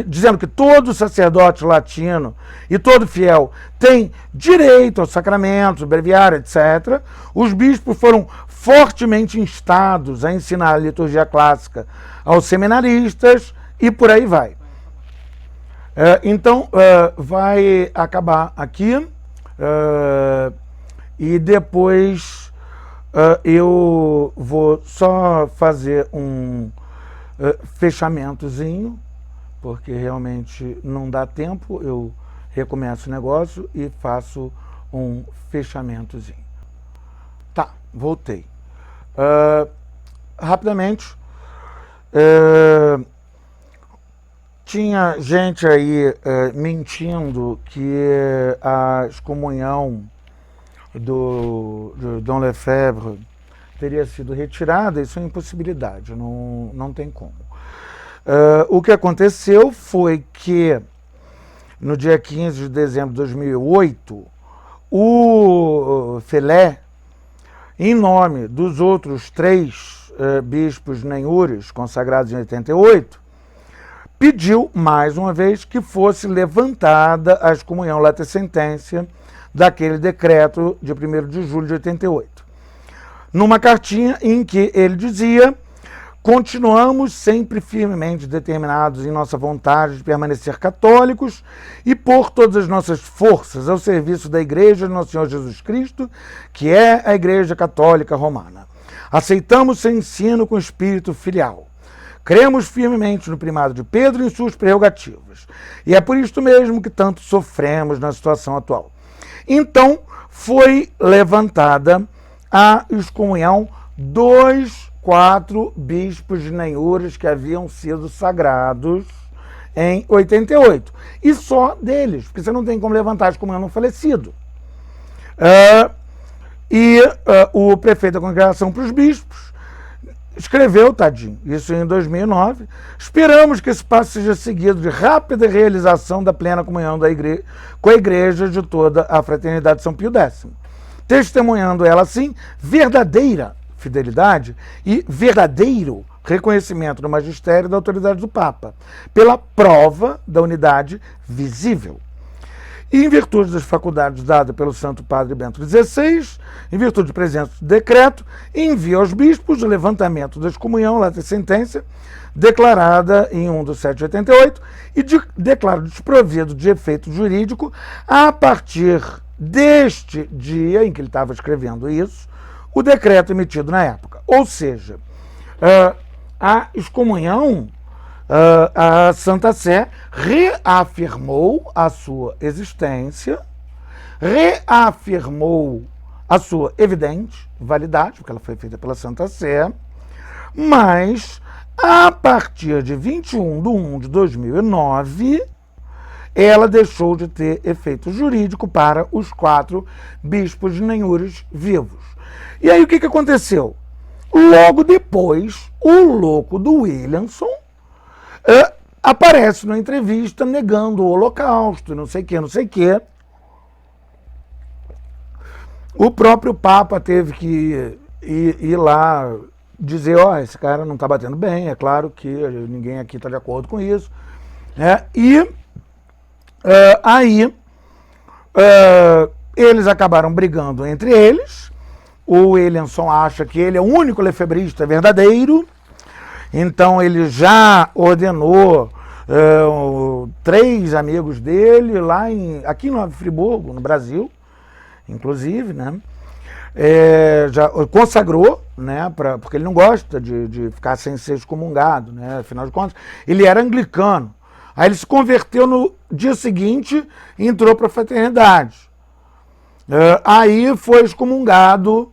dizendo que todo sacerdote latino e todo fiel tem direito aos sacramentos, breviário, etc. Os bispos foram fortemente instados a ensinar a liturgia clássica aos seminaristas e por aí vai. Então, vai acabar aqui e depois eu vou só fazer um fechamentozinho, porque realmente não dá tempo, eu recomeço o negócio e faço um fechamentozinho. Tá, voltei. Rapidamente, tinha gente aí mentindo que a excomunhão do Dom Lefebvre teria sido retirada. Isso é impossibilidade, não tem como. O que aconteceu foi que, no dia 15 de dezembro de 2008, o Felé, em nome dos outros 3 bispos nenhures consagrados em 88, pediu, mais uma vez, que fosse levantada a excomunhão lata sententia daquele decreto de 1º de julho de 88. numa cartinha em que ele dizia: continuamos sempre firmemente determinados em nossa vontade de permanecer católicos e pôr todas as nossas forças ao serviço da Igreja de Nosso Senhor Jesus Cristo, que é a Igreja Católica Romana. Aceitamos seu ensino com espírito filial. Cremos firmemente no primado de Pedro e em suas prerrogativas. E é por isto mesmo que tanto sofremos na situação atual. Então, foi levantada a excomunhão dos 4 bispos de Nenhures que haviam sido sagrados em 88. E só deles, porque você não tem como levantar a excomunhão no falecido. O prefeito da congregação para os bispos escreveu, tadinho, isso em 2009, esperamos que esse passo seja seguido de rápida realização da plena comunhão com a Igreja de toda a Fraternidade de São Pio X, testemunhando ela, assim, verdadeira fidelidade e verdadeiro reconhecimento do magistério e da autoridade do Papa, pela prova da unidade visível. E em virtude das faculdades dadas pelo Santo Padre Bento XVI, em virtude do presente decreto, envia aos bispos o levantamento da excomunhão, lá tem sentença, declarada em 1/7/88, e declara desprovido de efeito jurídico a partir deste dia em que ele estava escrevendo isso, o decreto emitido na época. Ou seja, a excomunhão, a Santa Sé reafirmou a sua existência, reafirmou a sua evidente validade, porque ela foi feita pela Santa Sé, mas a partir de 21/1/2009, ela deixou de ter efeito jurídico para os 4 bispos de Nenhures vivos. E aí o que aconteceu? Logo depois, o louco do Williamson aparece numa entrevista negando o Holocausto, não sei o que, não sei o que. O próprio Papa teve que ir lá dizer: ó, esse cara não está batendo bem, é claro que ninguém aqui está de acordo com isso. Aí eles acabaram brigando entre eles. O Williamson acha que ele é o único lefebrista verdadeiro, então ele já ordenou 3 amigos dele lá aqui no Friburgo, no Brasil, inclusive, né? Já consagrou, né? Porque ele não gosta de ficar sem ser excomungado, né? Afinal de contas, ele era anglicano. Aí ele se converteu no dia seguinte e entrou para a fraternidade. Aí foi excomungado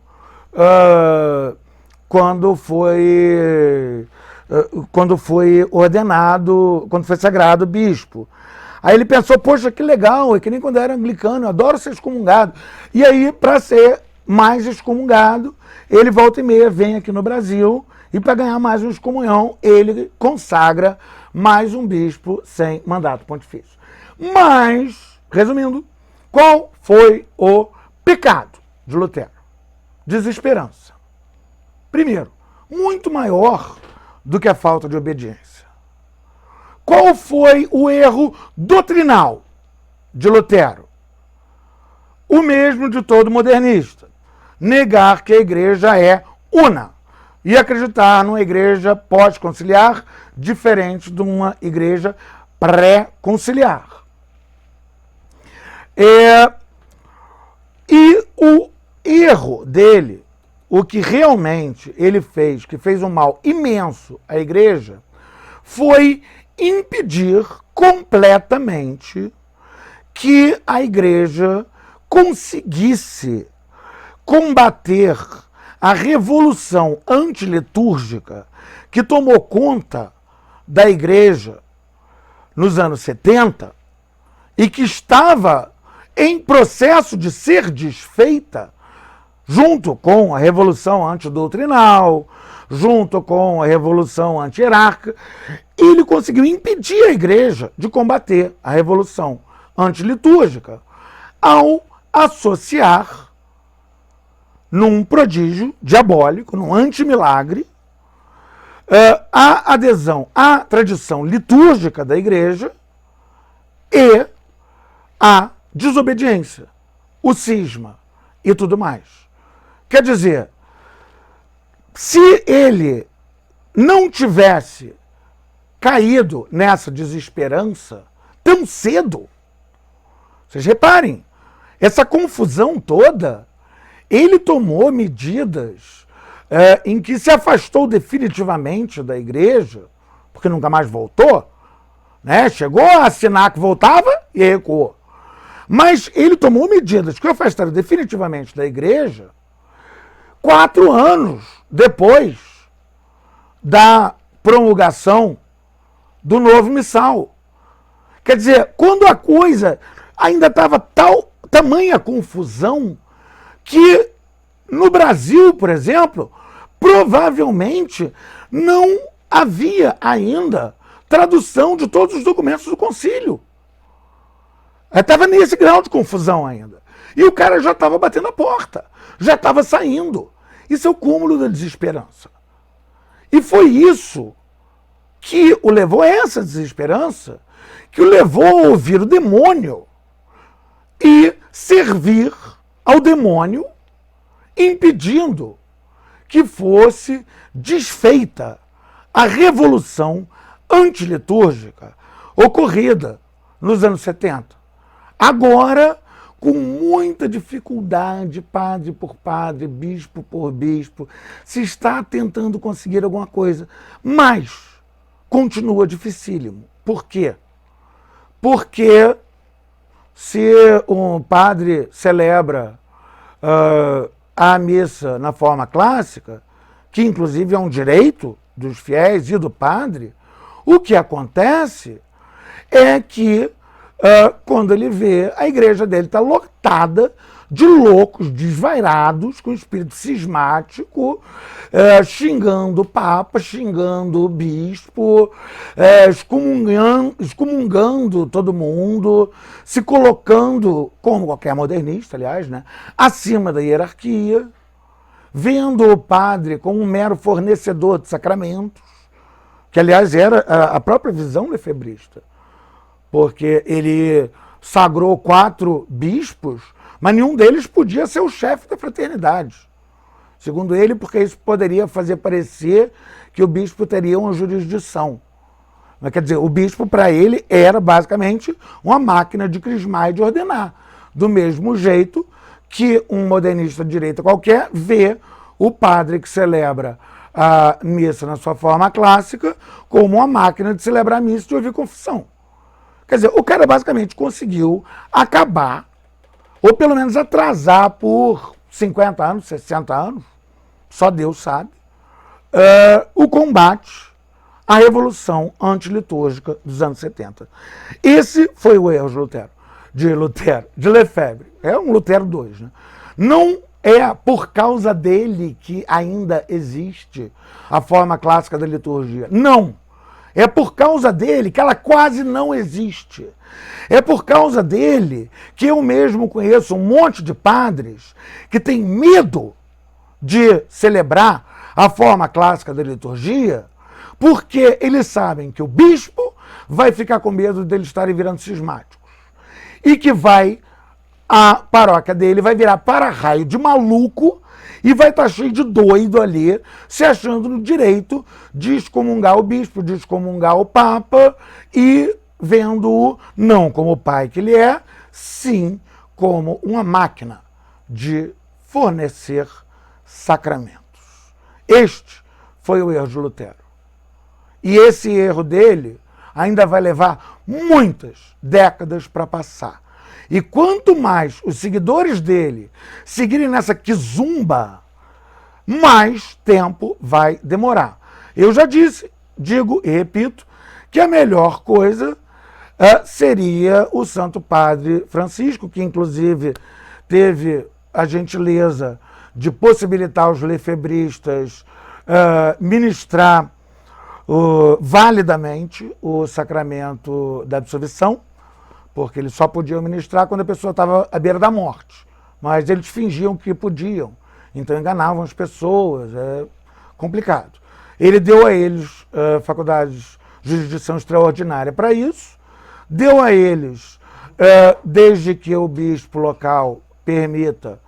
quando foi ordenado, quando foi sagrado bispo. Aí ele pensou: poxa, que legal, é que nem quando eu era anglicano, eu adoro ser excomungado. E aí, para ser mais excomungado, ele volta e meia vem aqui no Brasil, e para ganhar mais uma excomunhão, ele consagra mais um bispo sem mandato pontifício. Mas, resumindo, qual foi o pecado de Lutero? Desesperança. Primeiro, muito maior do que a falta de obediência. Qual foi o erro doutrinal de Lutero? O mesmo de todo modernista: negar que a igreja é una e acreditar numa igreja pós-conciliar diferente de uma igreja pré-conciliar. E o erro dele, o que realmente ele fez, que fez um mal imenso à igreja, foi impedir completamente que a igreja conseguisse combater a revolução antilitúrgica que tomou conta da igreja nos anos 70 e que estava em processo de ser desfeita junto com a revolução antidoutrinal, junto com a revolução anti-hierárquica. Ele conseguiu impedir a igreja de combater a revolução antilitúrgica ao associar num prodígio diabólico, num antimilagre, a adesão à tradição litúrgica da igreja e a desobediência, o cisma e tudo mais. Quer dizer, Se ele não tivesse caído nessa desesperança tão cedo, vocês reparem, essa confusão toda, ele tomou medidas em que se afastou definitivamente da igreja, porque nunca mais voltou, né? Chegou a assinar que voltava e recuou. Mas ele tomou medidas que o afastaram definitivamente da igreja 4 anos depois da promulgação do novo missal. Quer dizer, quando a coisa ainda estava tamanha confusão que no Brasil, por exemplo, provavelmente não havia ainda tradução de todos os documentos do concílio. Estava nesse grau de confusão ainda. E o cara já estava batendo a porta, já estava saindo. Isso é o cúmulo da desesperança. E foi isso que o levou a essa desesperança, que o levou a ouvir o demônio e servir ao demônio, impedindo que fosse desfeita a revolução antilitúrgica ocorrida nos anos 70. Agora, com muita dificuldade, padre por padre, bispo por bispo, se está tentando conseguir alguma coisa, mas continua dificílimo. Por quê? Porque se um padre celebra a missa na forma clássica, que inclusive é um direito dos fiéis e do padre, o que acontece é que quando ele vê, a igreja dele está lotada de loucos desvairados, com espírito cismático, xingando o Papa, xingando o bispo, excomungando todo mundo, se colocando, como qualquer modernista, aliás, né, acima da hierarquia, vendo o padre como um mero fornecedor de sacramentos, que, aliás, era a própria visão lefebrista, porque ele sagrou 4 bispos, mas nenhum deles podia ser o chefe da fraternidade. Segundo ele, porque isso poderia fazer parecer que o bispo teria uma jurisdição. Mas, quer dizer, o bispo, para ele, era basicamente uma máquina de crismar e de ordenar. Do mesmo jeito que um modernista de direita qualquer vê o padre que celebra a missa na sua forma clássica como uma máquina de celebrar a missa e de ouvir confissão. Quer dizer, o cara basicamente conseguiu acabar, ou pelo menos atrasar por 50 anos, 60 anos, só Deus sabe, o combate à revolução antilitúrgica dos anos 70. Esse foi o erro de Lefebvre. É um Lutero 2, né? Não é por causa dele que ainda existe a forma clássica da liturgia. Não. É por causa dele que ela quase não existe. É por causa dele que eu mesmo conheço um monte de padres que têm medo de celebrar a forma clássica da liturgia, porque eles sabem que o bispo vai ficar com medo deles estarem virando cismáticos. E que a paróquia dele vai virar para-raio de maluco e vai estar cheio de doido ali, se achando no direito de excomungar o bispo, de excomungar o papa e vendo-o não como o pai que ele é, sim como uma máquina de fornecer sacramentos. Este foi o erro de Lutero. E esse erro dele ainda vai levar muitas décadas para passar. E quanto mais os seguidores dele seguirem nessa quizumba, mais tempo vai demorar. Eu já disse, digo e repito, que a melhor coisa seria o Santo Padre Francisco, que inclusive teve a gentileza de possibilitar os lefebristas ministrar validamente o sacramento da absolvição, porque eles só podiam ministrar quando a pessoa estava à beira da morte. Mas eles fingiam que podiam, então enganavam as pessoas, é complicado. Ele deu a eles faculdades de jurisdição extraordinária para isso, deu a eles, desde que o bispo local permita,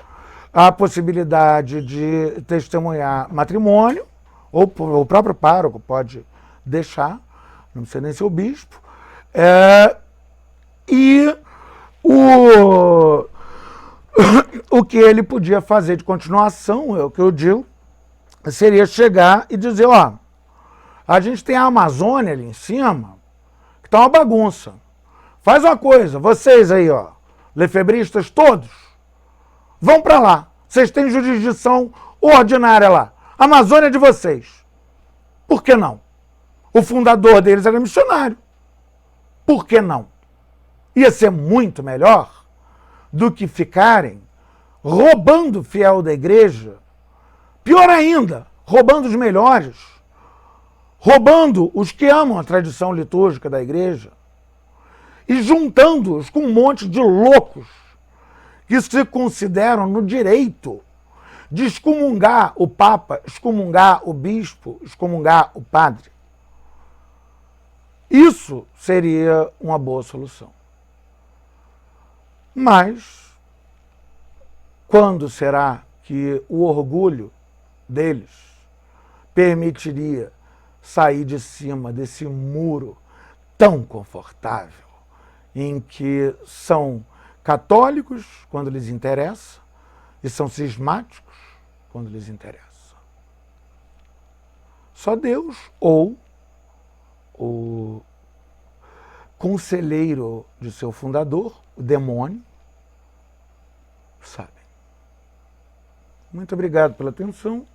a possibilidade de testemunhar matrimônio, ou o próprio pároco pode deixar, não precisa nem ser o bispo, e o que ele podia fazer de continuação, é o que eu digo, seria chegar e dizer, ó, a gente tem a Amazônia ali em cima, que tá uma bagunça. Faz uma coisa, vocês aí, ó, lefebristas todos, vão para lá. Vocês têm jurisdição ordinária lá. A Amazônia é de vocês. Por que não? O fundador deles era missionário. Por que não? Ia ser muito melhor do que ficarem roubando o fiel da igreja. Pior ainda, roubando os melhores. Roubando os que amam a tradição litúrgica da igreja. E juntando-os com um monte de loucos que se consideram no direito de excomungar o Papa, excomungar o bispo, excomungar o padre. Isso seria uma boa solução. Mas, quando será que o orgulho deles permitiria sair de cima desse muro tão confortável, em que são católicos quando lhes interessa e são cismáticos quando lhes interessa? Só Deus ou o conselheiro de seu fundador, o demônio, sabem. Muito obrigado pela atenção.